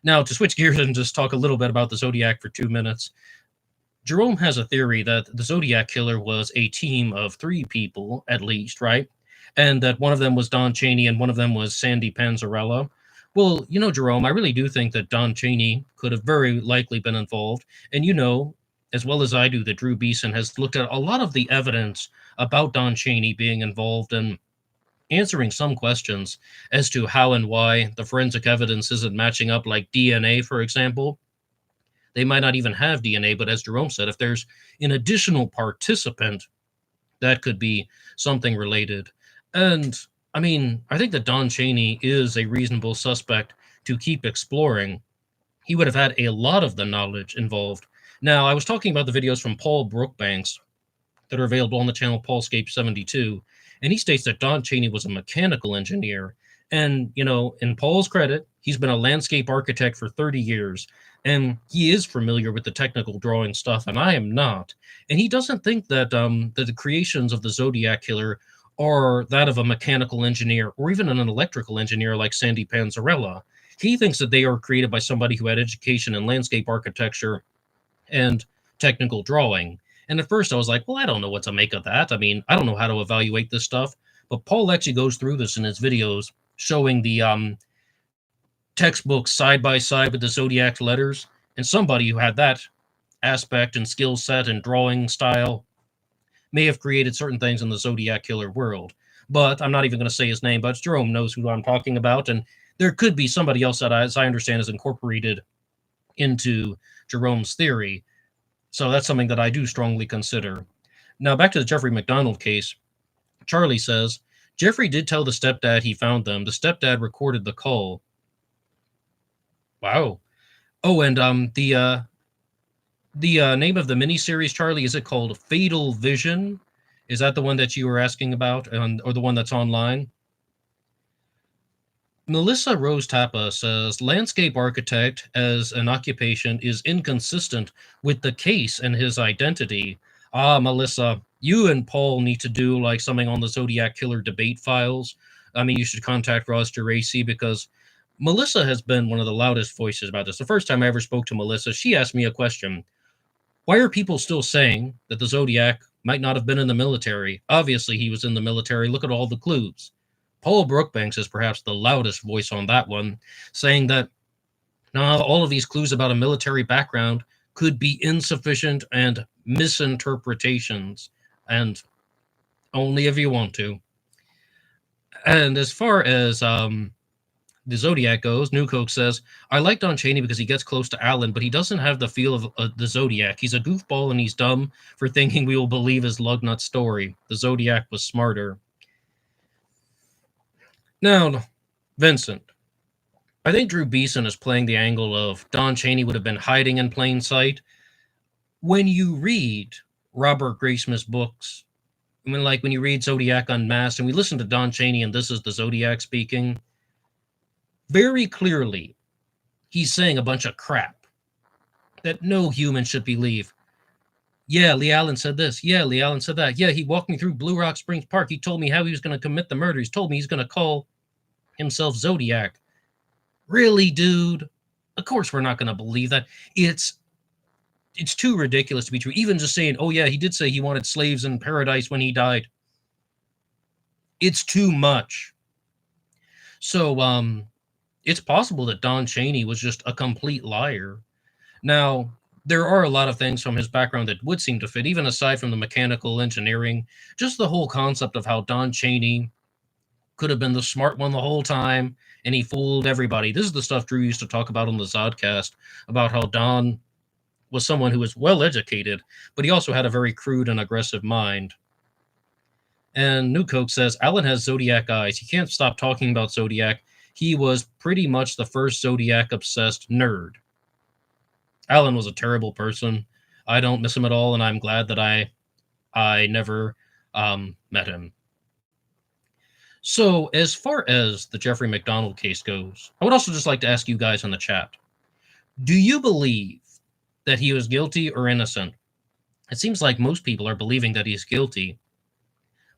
Now, to switch gears and just talk a little bit about the Zodiac for 2 minutes, Jerome has a theory that the Zodiac Killer was a team of 3 people, at least, right? And that one of them was Don Chaney and one of them was Sandy Panzarella. Well, Jerome, I really do think that Don Chaney could have very likely been involved. And as well as I do, that Drew Beeson has looked at a lot of the evidence about Don Chaney being involved and answering some questions as to how and why the forensic evidence isn't matching up, like DNA, for example. They might not even have DNA, but as Jerome said, if there's an additional participant, that could be something related. And I mean, I think that Don Chaney is a reasonable suspect to keep exploring. He would have had a lot of the knowledge involved. Now, I was talking about the videos from Paul Brookbanks that are available on the channel Paulscape72, and he states that Don Chaney was a mechanical engineer. And, in Paul's credit, he's been a landscape architect for 30 years, and he is familiar with the technical drawing stuff, and I am not. And he doesn't think that the creations of the Zodiac Killer are that of a mechanical engineer or even an electrical engineer like Sandy Panzarella. He thinks that they are created by somebody who had education in landscape architecture and technical drawing. And at first I was like, well, I don't know what to make of that. I mean, I don't know how to evaluate this stuff. But Paul actually goes through this in his videos, showing the textbooks side by side with the Zodiac letters. And somebody who had that aspect and skill set and drawing style may have created certain things in the Zodiac Killer world. But I'm not even going to say his name, but Jerome knows who I'm talking about. And there could be somebody else that, as I understand, is incorporated into Jerome's theory. So that's something that I do strongly consider. Now, back to the Jeffrey MacDonald case. Charlie says, Jeffrey did tell the stepdad he found them. The stepdad recorded the call. Wow. Oh, and the name of the miniseries, Charlie, is it called Fatal Vision? Is that the one that you were asking about, or the one that's online? Melissa Rose Tappa says, landscape architect as an occupation is inconsistent with the case and his identity. Melissa, you and Paul need to do like something on the Zodiac Killer debate files. I mean, you should contact Ross Geraci because Melissa has been one of the loudest voices about this. The first time I ever spoke to Melissa, she asked me a question. Why are people still saying that the Zodiac might not have been in the military? Obviously, he was in the military. Look at all the clues. Paul Brookbanks is perhaps the loudest voice on that one, saying that all of these clues about a military background could be insufficient and misinterpretations, and only if you want to. And as far as the Zodiac goes, Newcoke says, I like Don Chaney because he gets close to Alan, but he doesn't have the feel of the Zodiac. He's a goofball and he's dumb for thinking we will believe his lugnut story. The Zodiac was smarter. Now, Vincent, I think Drew Beeson is playing the angle of Don Chaney would have been hiding in plain sight. When you read Robert Graysmith's books, I mean, like when you read Zodiac Unmasked and we listen to Don Chaney and This Is the Zodiac speaking, very clearly, he's saying a bunch of crap that no human should believe. Yeah, Lee Allen said this. Yeah, Lee Allen said that. Yeah, he walked me through Blue Rock Springs Park. He told me how he was going to commit the murder. He's told me he's going to call himself Zodiac. Really, dude? Of course we're not going to believe that. It's too ridiculous to be true. Even just saying, oh yeah, he did say he wanted slaves in paradise when he died. It's too much. So, it's possible that Don Chaney was just a complete liar. Now, there are a lot of things from his background that would seem to fit, even aside from the mechanical engineering. Just the whole concept of how Don Chaney could have been the smart one the whole time, and he fooled everybody. This is the stuff Drew used to talk about on the Zodcast, about how Don was someone who was well-educated, but he also had a very crude and aggressive mind. And Newcoke says, Alan has Zodiac eyes. He can't stop talking about Zodiac. He was pretty much the first Zodiac-obsessed nerd. Alan was a terrible person. I don't miss him at all, and I'm glad that I never met him. So, as far as the Jeffrey MacDonald case goes, I would also just like to ask you guys in the chat, do you believe that he was guilty or innocent? It seems like most people are believing that he's guilty.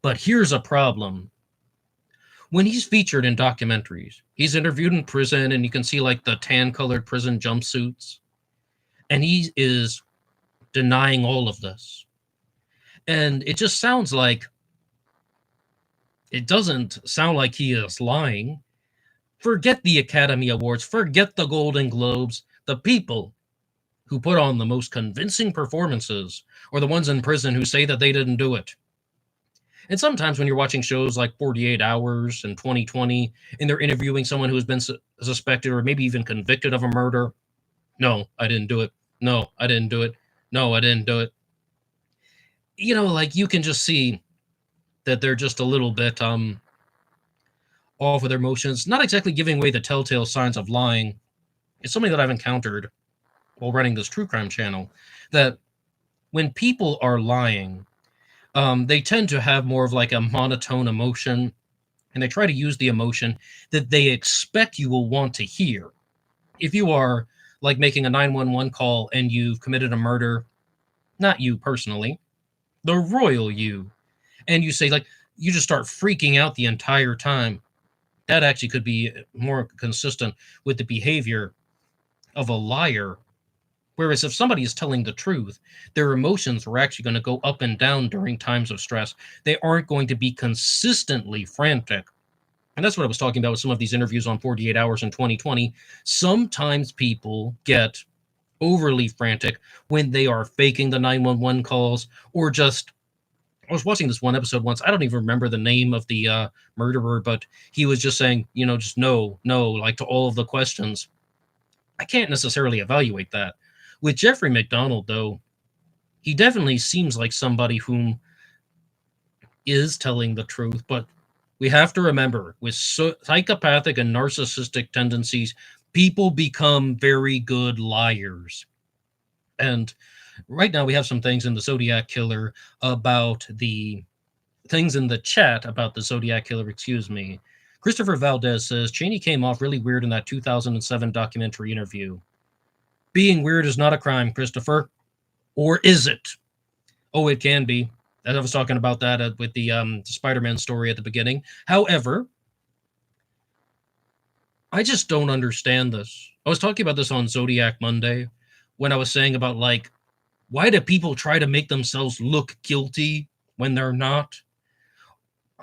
But here's a problem. When he's featured in documentaries, he's interviewed in prison, and you can see like the tan-colored prison jumpsuits. And he is denying all of this. And it just sounds like, it doesn't sound like he is lying. Forget the Academy Awards, forget the Golden Globes. The people who put on the most convincing performances are the ones in prison who say that they didn't do it. And sometimes when you're watching shows like 48 Hours and 2020, and they're interviewing someone who has been suspected or maybe even convicted of a murder, no, I didn't do it. No, I didn't do it. No, I didn't do it. You know, like you can just see that they're just a little bit off with their emotions, not exactly giving away the telltale signs of lying. It's something that I've encountered while running this true crime channel, that when people are lying, they tend to have more of like a monotone emotion, and they try to use the emotion that they expect you will want to hear. If you are like making a 911 call and you've committed a murder, not you personally, the royal you, and you say like, you just start freaking out the entire time, that actually could be more consistent with the behavior of a liar. Whereas if somebody is telling the truth, their emotions are actually going to go up and down during times of stress. They aren't going to be consistently frantic. And that's what I was talking about with some of these interviews on 48 Hours in 2020. Sometimes people get overly frantic when they are faking the 911 calls, or just, I was watching this one episode once, I don't even remember the name of the murderer, but he was just saying, you know, just no, like to all of the questions. I can't necessarily evaluate that. With Jeffrey MacDonald, though, he definitely seems like somebody whom is telling the truth, but we have to remember, with psychopathic and narcissistic tendencies, people become very good liars. And right now we have some things in the Zodiac Killer about the things in the chat about the Zodiac Killer, excuse me. Christopher Valdez says, Chaney came off really weird in that 2007 documentary interview. Being weird is not a crime, Christopher. Or is it? Oh, it can be. I was talking about that with the Spider-Man story at the beginning. However, I just don't understand this. I was talking about this on Zodiac Monday when I was saying about, like, why do people try to make themselves look guilty when they're not?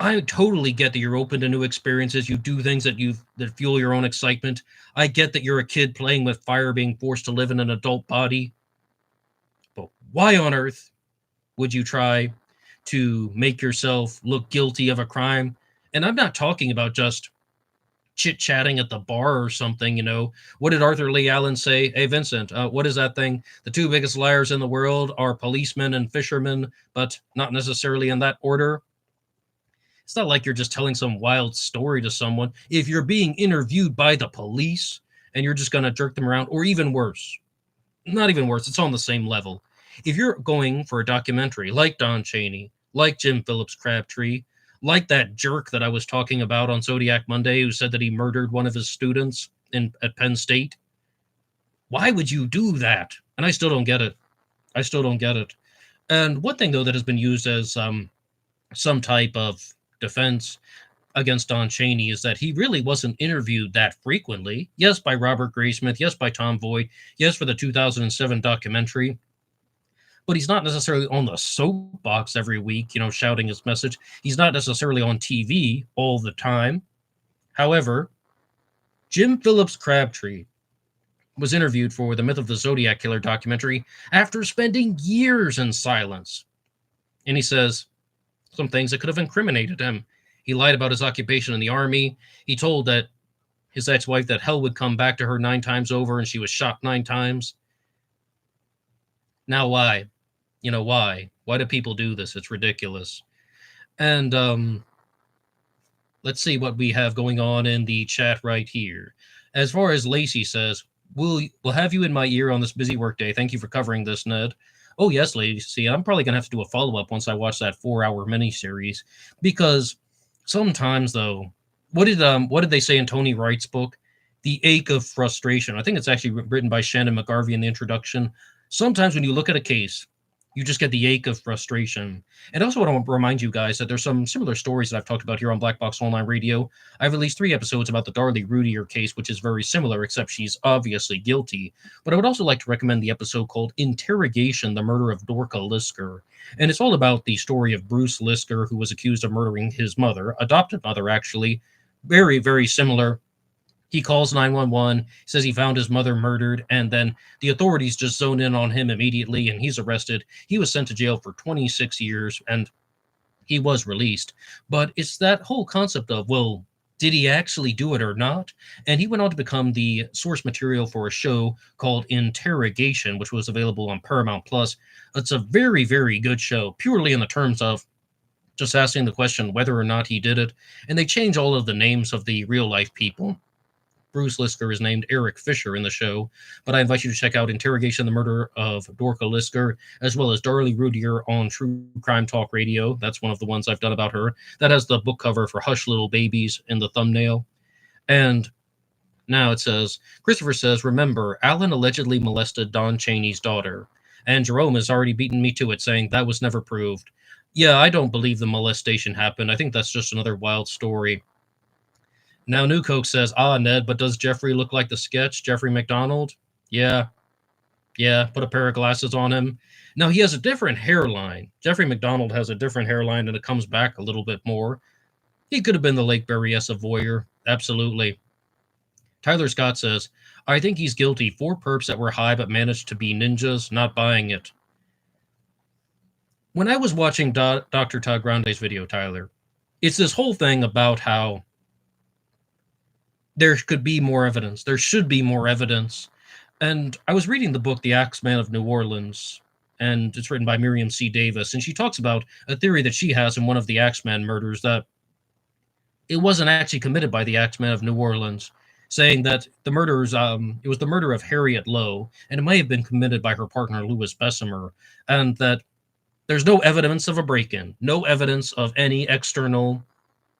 I totally get that you're open to new experiences. You do things that fuel your own excitement. I get that you're a kid playing with fire, being forced to live in an adult body. But why on earth would you try to make yourself look guilty of a crime? And I'm not talking about just chit-chatting at the bar or something, you know. What did Arthur Lee Allen say? Hey, Vincent, what is that thing? The two biggest liars in the world are policemen and fishermen, but not necessarily in that order. It's not like you're just telling some wild story to someone. If you're being interviewed by the police and you're just going to jerk them around, or even worse, not even worse, it's on the same level. If you're going for a documentary like Don Chaney, like Jim Phillips Crabtree, like that jerk that I was talking about on Zodiac Monday who said that he murdered one of his students at Penn State, why would you do that? And I still don't get it. I still don't get it. And one thing, though, that has been used as some type of defense against Don Chaney is that he really wasn't interviewed that frequently. Yes, by Robert Graysmith. Yes, by Tom Voigt. Yes, for the 2007 documentary. But he's not necessarily on the soapbox every week, you know, shouting his message. He's not necessarily on TV all the time. However, Jim Phillips Crabtree was interviewed for the Myth of the Zodiac Killer documentary after spending years in silence. And he says some things that could have incriminated him. He lied about his occupation in the army. He told that his ex-wife that hell would come back to her 9 times over and she was shot 9 times. Now why? You know, why? Why do people do this? It's ridiculous. And let's see what we have going on in the chat right here. As far as Lacey says, we'll have you in my ear on this busy workday. Thank you for covering this, Ned. Oh, yes, Lacey. I'm probably going to have to do a follow-up once I watch that 4-hour miniseries. Because sometimes, though, what did they say in Tony Wright's book? The ache of frustration. I think it's actually written by Shannon McGarvey in the introduction. Sometimes when you look at a case, you just get the ache of frustration. And also, I want to remind you guys that there's some similar stories that I've talked about here on Black Box Online Radio. I've released 3 episodes about the Darlie Rudier case, which is very similar, except she's obviously guilty. But I would also like to recommend the episode called Interrogation, the Murder of Dorca Lisker. And it's all about the story of Bruce Lisker, who was accused of murdering his mother, adopted mother, actually. Very, very similar. He calls 911, says he found his mother murdered, and then the authorities just zone in on him immediately, and he's arrested. He was sent to jail for 26 years, and he was released. But it's that whole concept of, well, did he actually do it or not? And he went on to become the source material for a show called Interrogation, which was available on Paramount+. It's a very, very good show, purely in the terms of just asking the question whether or not he did it. And they change all of the names of the real-life people. Bruce Lisker is named Eric Fisher in the show, but I invite you to check out Interrogation, the Murder of Dorca Lisker, as well as Darlie Rudier on True Crime Talk Radio. That's one of the ones I've done about her. That has the book cover for Hush Little Babies in the thumbnail. And now it says, Christopher says, remember, Alan allegedly molested Don Chaney's daughter. And Jerome has already beaten me to it, saying that was never proved. Yeah, I don't believe the molestation happened. I think that's just another wild story. Now, New Coke says, Ned, but does Jeffrey look like the sketch, Jeffrey MacDonald? Yeah, put a pair of glasses on him. Now, he has a different hairline. Jeffrey MacDonald has a different hairline, and it comes back a little bit more. He could have been the Lake Berryessa voyeur. Absolutely. Tyler Scott says, I think he's guilty. 4 perps that were high but managed to be ninjas, not buying it. When I was watching Dr. Todd Grande's video, Tyler, it's this whole thing about how there could be more evidence. There should be more evidence. And I was reading the book, The Axeman of New Orleans, and it's written by Miriam C. Davis, and she talks about a theory that she has in one of the Axeman murders that it wasn't actually committed by the Axeman of New Orleans, saying that the murders, it was the murder of Harriet Lowe, and it may have been committed by her partner, Louis Bessemer, and that there's no evidence of a break-in, no evidence of any external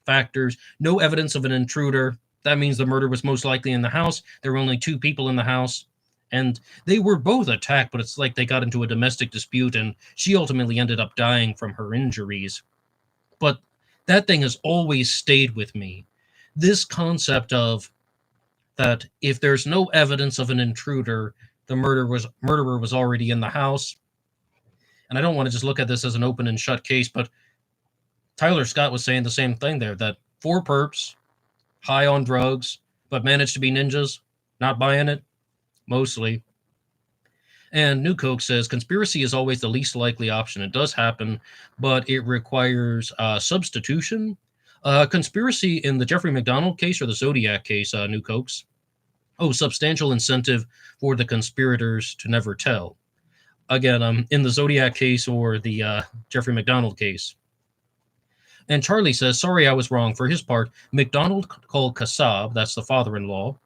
factors, no evidence of an intruder. That means the murder was most likely in the house. There were only 2 people in the house, and they were both attacked, but it's like they got into a domestic dispute, and she ultimately ended up dying from her injuries. But that thing has always stayed with me. This concept of that if there's no evidence of an intruder, the murderer was already in the house. And I don't want to just look at this as an open and shut case, but Tyler Scott was saying the same thing there, that four perps, high on drugs, but managed to be ninjas, not buying it, mostly. And New Coke says conspiracy is always the least likely option. It does happen, but it requires substitution. Conspiracy in the Jeffrey MacDonald case or the Zodiac case, New Cokes. Oh, substantial incentive for the conspirators to never tell. Again, in the Zodiac case or the Jeffrey MacDonald case. And Charlie says, sorry, I was wrong. For his part, MacDonald called Kassab, that's the father-in-law,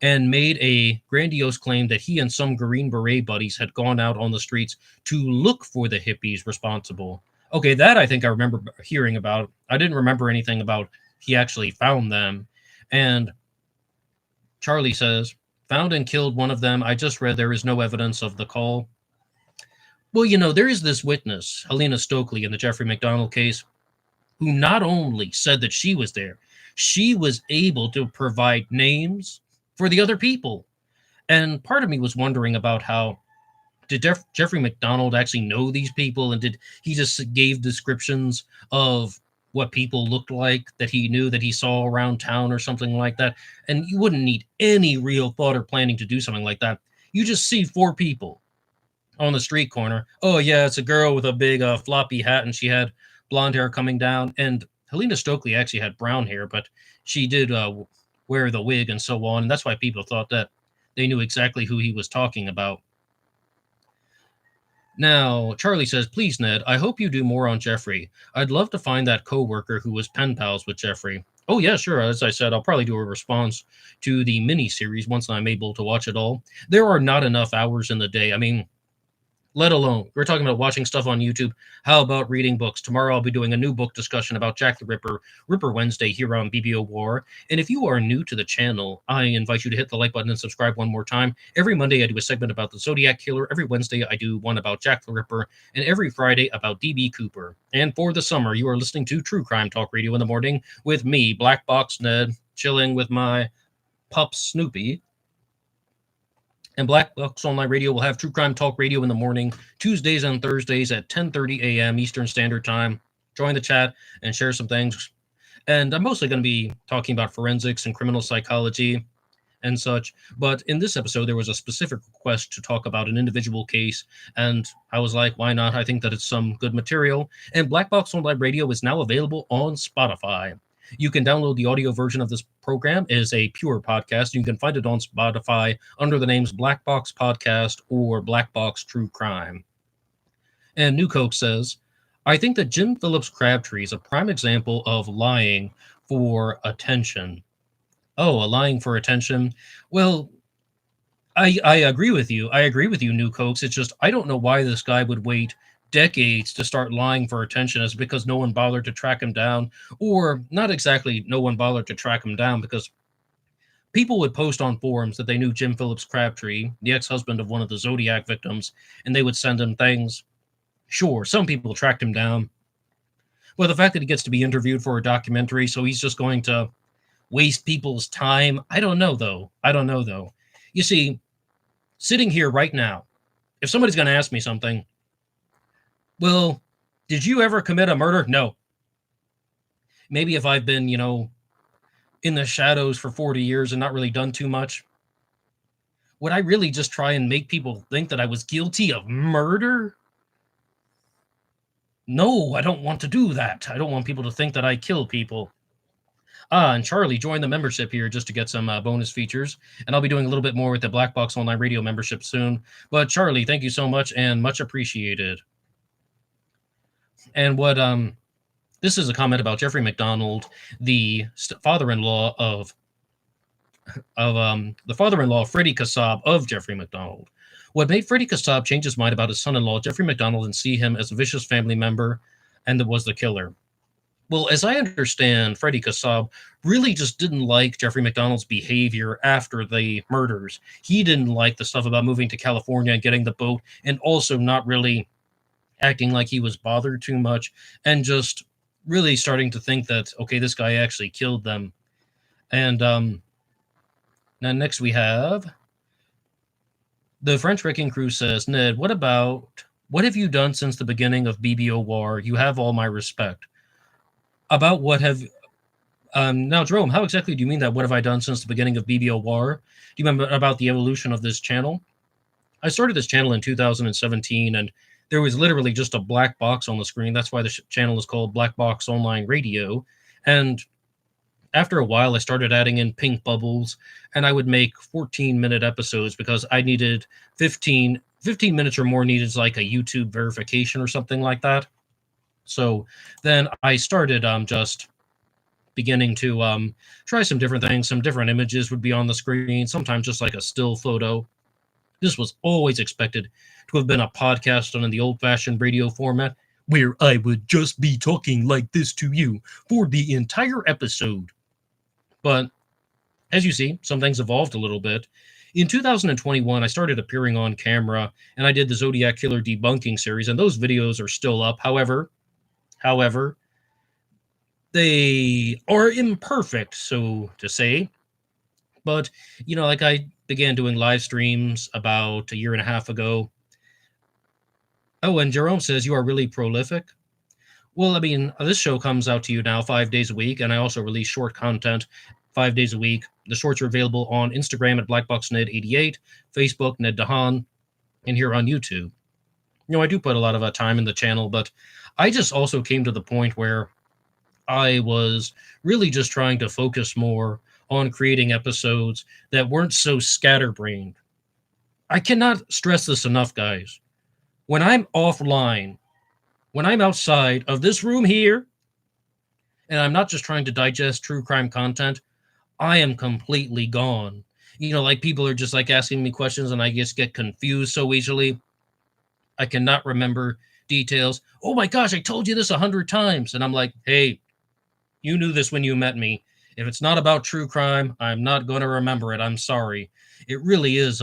and made a grandiose claim that he and some Green Beret buddies had gone out on the streets to look for the hippies responsible. Okay, that I think I remember hearing about. I didn't remember anything about he actually found them. And Charlie says, found and killed one of them. I just read there is no evidence of the call. Well, there is this witness, Helena Stokeley, in the Jeffrey MacDonald case, who not only said that she was there, she was able to provide names for the other people. And part of me was wondering about how did Jeffrey MacDonald actually know these people, and did he just gave descriptions of what people looked like that he knew that he saw around town or something like that? And you wouldn't need any real thought or planning to do something like that. You just see four people on the street corner. Oh yeah, it's a girl with a big floppy hat, and she had blonde hair coming down. And Helena Stokeley actually had brown hair, but she did wear the wig and so on. And that's why people thought that they knew exactly who he was talking about. Now, Charlie says, please, Ned, I hope you do more on Jeffrey. I'd love to find that coworker who was pen pals with Jeffrey. Oh, yeah, sure. As I said, I'll probably do a response to the mini-series once I'm able to watch it all. There are not enough hours in the day. I mean, let alone, we're talking about watching stuff on YouTube. How about reading books? Tomorrow I'll be doing a new book discussion about Jack the Ripper, Ripper Wednesday here on BBOR. And if you are new to the channel, I invite you to hit the like button and subscribe one more time. Every Monday I do a segment about the Zodiac Killer. Every Wednesday I do one about Jack the Ripper. And every Friday about D.B. Cooper. And for the summer, you are listening to True Crime Talk Radio in the morning with me, Black Box Ned, chilling with my pup Snoopy. And Black Box Online Radio will have True Crime Talk Radio in the morning, Tuesdays and Thursdays at 10:30 a.m. Eastern Standard Time. Join the chat and share some things. And I'm mostly going to be talking about forensics and criminal psychology and such. But in this episode, there was a specific request to talk about an individual case. And I was like, why not? I think that it's some good material. And Black Box Online Radio is now available on Spotify. You can download the audio version of this program as a pure podcast. You can find it on Spotify under the names Black Box Podcast or Black Box True Crime. And New Coke says, I think that Jim Phillips Crabtree is a prime example of lying for attention. Oh, a lying for attention? Well, I agree with you. I agree with you, New Cokes. It's just, I don't know why this guy would wait decades to start lying for attention. Is because no one bothered to track him down, or not exactly no one bothered to track him down, because people would post on forums that they knew Jim Phillips Crabtree, the ex-husband of one of the Zodiac victims, and they would send him things. Sure, some people tracked him down. Well, the fact that he gets to be interviewed for a documentary, so he's just going to waste people's time. I don't know, though. You see, sitting here right now, if somebody's going to ask me something, well, did you ever commit a murder? No. Maybe if I've been, in the shadows for 40 years and not really done too much, would I really just try and make people think that I was guilty of murder? No, I don't want to do that. I don't want people to think that I kill people. And Charlie joined the membership here just to get some bonus features. And I'll be doing a little bit more with the Black Box Online Radio membership soon. But Charlie, thank you so much and much appreciated. And what this is a comment about Jeffrey MacDonald, the father-in-law of the father-in-law Freddie Kassab of Jeffrey MacDonald. What made Freddie Kassab change his mind about his son-in-law Jeffrey MacDonald and see him as a vicious family member and was the killer? Well, as I understand, Freddie Kassab really just didn't like Jeffrey MacDonald's behavior after the murders. He didn't like the stuff about moving to California and getting the boat, and also not really acting like he was bothered too much, and just really starting to think that, okay, this guy actually killed them. And now next we have the French Wrecking Crew says, Ned, what have you done since the beginning of BBOR? You have all my respect. About what have now, Jerome, how exactly do you mean that? What have I done since the beginning of BBOR? Do you remember about the evolution of this channel? I started this channel in 2017, and there was literally just a black box on the screen. That's why the channel is called Black Box Online Radio. And after a while, I started adding in pink bubbles, and I would make 14-minute episodes because I needed 15 minutes or more needed like a YouTube verification or something like that. So then I started just beginning to try some different things. Some different images would be on the screen, sometimes just like a still photo. This was always expected to have been a podcast done in the old-fashioned radio format, where I would just be talking like this to you for the entire episode. But as you see, some things evolved a little bit. In 2021, I started appearing on camera, and I did the Zodiac Killer debunking series, and those videos are still up. However, they are imperfect, so to say. But, like I began doing live streams about a year and a half ago. Oh, and Jerome says you are really prolific. Well, I mean, this show comes out to you now 5 days a week, and I also release short content 5 days a week. The shorts are available on Instagram at BlackBoxNed88, Facebook, Ned Dahan, and here on YouTube. I do put a lot of time in the channel, but I just also came to the point where I was really just trying to focus more on creating episodes that weren't so scatterbrained. I cannot stress this enough, guys. When I'm offline, when I'm outside of this room here, and I'm not just trying to digest true crime content, I am completely gone. Like people are just like asking me questions and I just get confused so easily. I cannot remember details. Oh my gosh, I told you this 100 times. And I'm like, hey, you knew this when you met me. If it's not about true crime, I'm not going to remember it. I'm sorry. It really is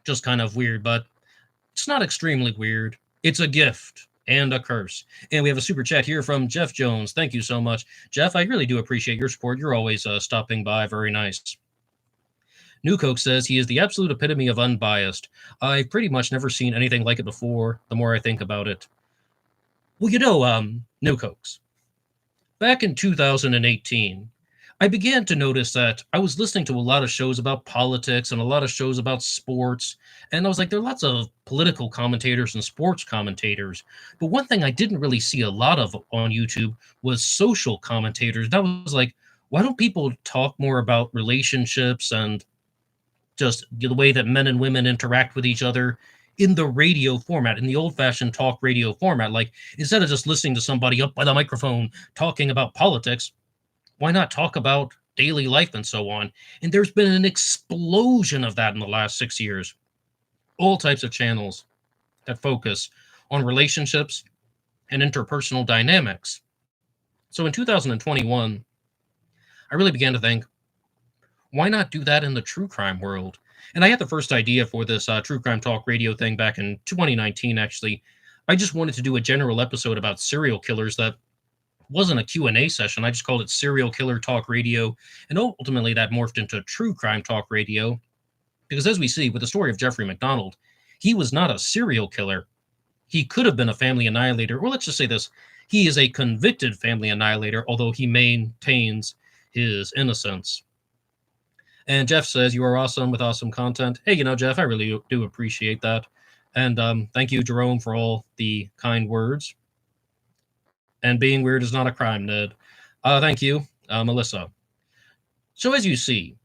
just kind of weird, but it's not extremely weird. It's a gift and a curse. And we have a super chat here from Jeff Jones. Thank you so much. Jeff, I really do appreciate your support. You're always stopping by. Very nice. New Coke says he is the absolute epitome of unbiased. I've pretty much never seen anything like it before, the more I think about it. Well, New Cokes. Back in 2018, I began to notice that I was listening to a lot of shows about politics and a lot of shows about sports. And I was like, there are lots of political commentators and sports commentators. But one thing I didn't really see a lot of on YouTube was social commentators. And I was like, why don't people talk more about relationships and just the way that men and women interact with each other in the radio format, in the old-fashioned talk radio format? Like, instead of just listening to somebody up by the microphone talking about politics, why not talk about daily life and so on? And there's been an explosion of that in the last 6 years. All types of channels that focus on relationships and interpersonal dynamics. So in 2021, I really began to think, why not do that in the true crime world? And I had the first idea for this true crime talk radio thing back in 2019, actually. I just wanted to do a general episode about serial killers that wasn't a Q&A session. I just called it Serial Killer Talk Radio. And ultimately that morphed into True Crime Talk Radio. Because as we see with the story of Jeffrey MacDonald, he was not a serial killer. He could have been a family annihilator. Or let's just say this. He is a convicted family annihilator, although he maintains his innocence. And Jeff says, you are awesome with awesome content. Hey, Jeff, I really do appreciate that. And thank you, Jerome, for all the kind words. And being weird is not a crime, Ned. Thank you, Melissa. So as you see,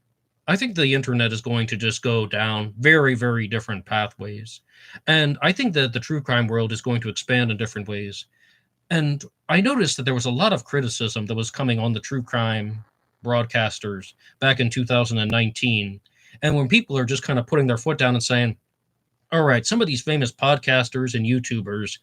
I think the internet is going to just go down very, very different pathways. And I think that the true crime world is going to expand in different ways. And I noticed that there was a lot of criticism that was coming on the true crime broadcasters back in 2019. And when people are just kind of putting their foot down and saying, all right, some of these famous podcasters and YouTubers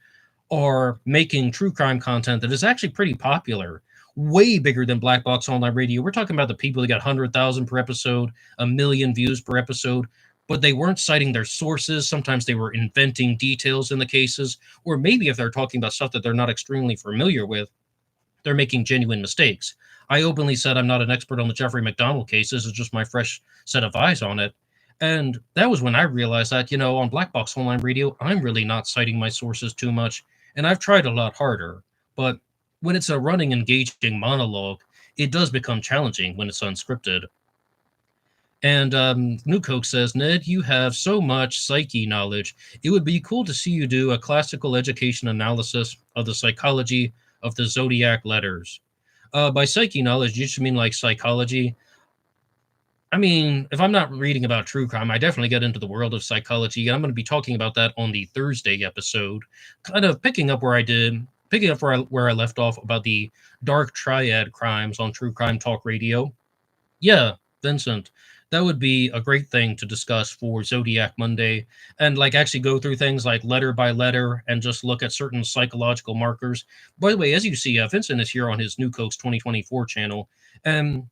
are making true crime content that is actually pretty popular, way bigger than Black Box Online Radio. We're talking about the people that got 100,000 per episode, 1 million views per episode, but they weren't citing their sources. Sometimes they were inventing details in the cases, or maybe if they're talking about stuff that they're not extremely familiar with, they're making genuine mistakes. I openly said I'm not an expert on the Jeffrey MacDonald case. This is just my fresh set of eyes on it. And that was when I realized that, on Black Box Online Radio, I'm really not citing my sources too much. And I've tried a lot harder. But when it's a running, engaging monologue, it does become challenging when it's unscripted. And New Coke says, Ned, you have so much psyche knowledge. It would be cool to see you do a classical education analysis of the psychology of the Zodiac letters. By psyche knowledge, you should mean like psychology. I mean, if I'm not reading about true crime, I definitely get into the world of psychology, and I'm going to be talking about that on the Thursday episode, kind of picking up where I left off about the dark triad crimes on True Crime Talk Radio. Yeah, Vincent, that would be a great thing to discuss for Zodiac Monday, and like actually go through things like letter by letter and just look at certain psychological markers. By the way, as you see, Vincent is here on his New Coast 2024 channel, and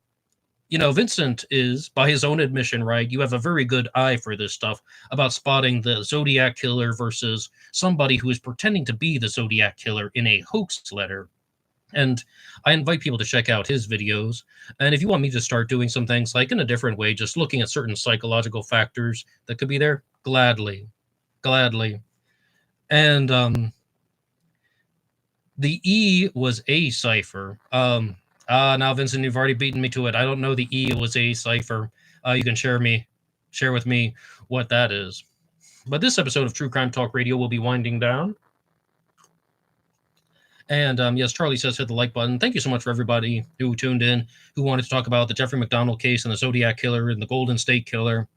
Vincent is, by his own admission, right? You have a very good eye for this stuff about spotting the Zodiac Killer versus somebody who is pretending to be the Zodiac Killer in a hoax letter. And I invite people to check out his videos. And if you want me to start doing some things like in a different way, just looking at certain psychological factors that could be there, gladly. And the E was a cipher. Now, Vincent, you've already beaten me to it. I don't know the E was a cipher. You can share with me what that is. But this episode of True Crime Talk Radio will be winding down. And yes, Charlie says hit the like button. Thank you so much for everybody who tuned in, who wanted to talk about the Jeffrey MacDonald case and the Zodiac Killer and the Golden State Killer.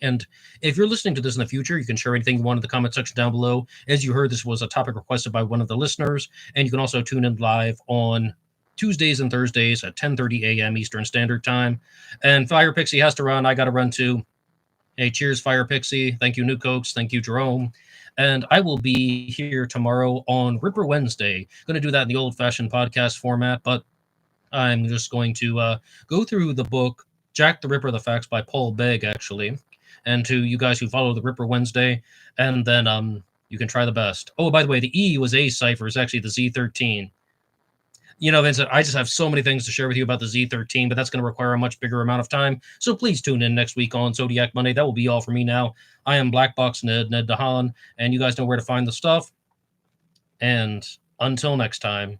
And if you're listening to this in the future, you can share anything you want in the comment section down below. As you heard, this was a topic requested by one of the listeners. And you can also tune in live on Tuesdays and Thursdays at 10:30 a.m. Eastern Standard Time. And Fire Pixie has to run. I got to run too. Hey, cheers, Fire Pixie. Thank you, New Cokes. Thank you, Jerome. And I will be here tomorrow on Ripper Wednesday. Going to do that in the old-fashioned podcast format, but I'm just going to go through the book Jack the Ripper, The Facts by Paul Begg, actually, and to you guys who follow the Ripper Wednesday, and then you can try the best. Oh, by the way, the E was a cipher. It's actually the Z13. Vincent, I just have so many things to share with you about the Z13, but that's going to require a much bigger amount of time. So please tune in next week on Zodiac Monday. That will be all for me now. I am Black Box Ned DeHaan, and you guys know where to find the stuff. And until next time.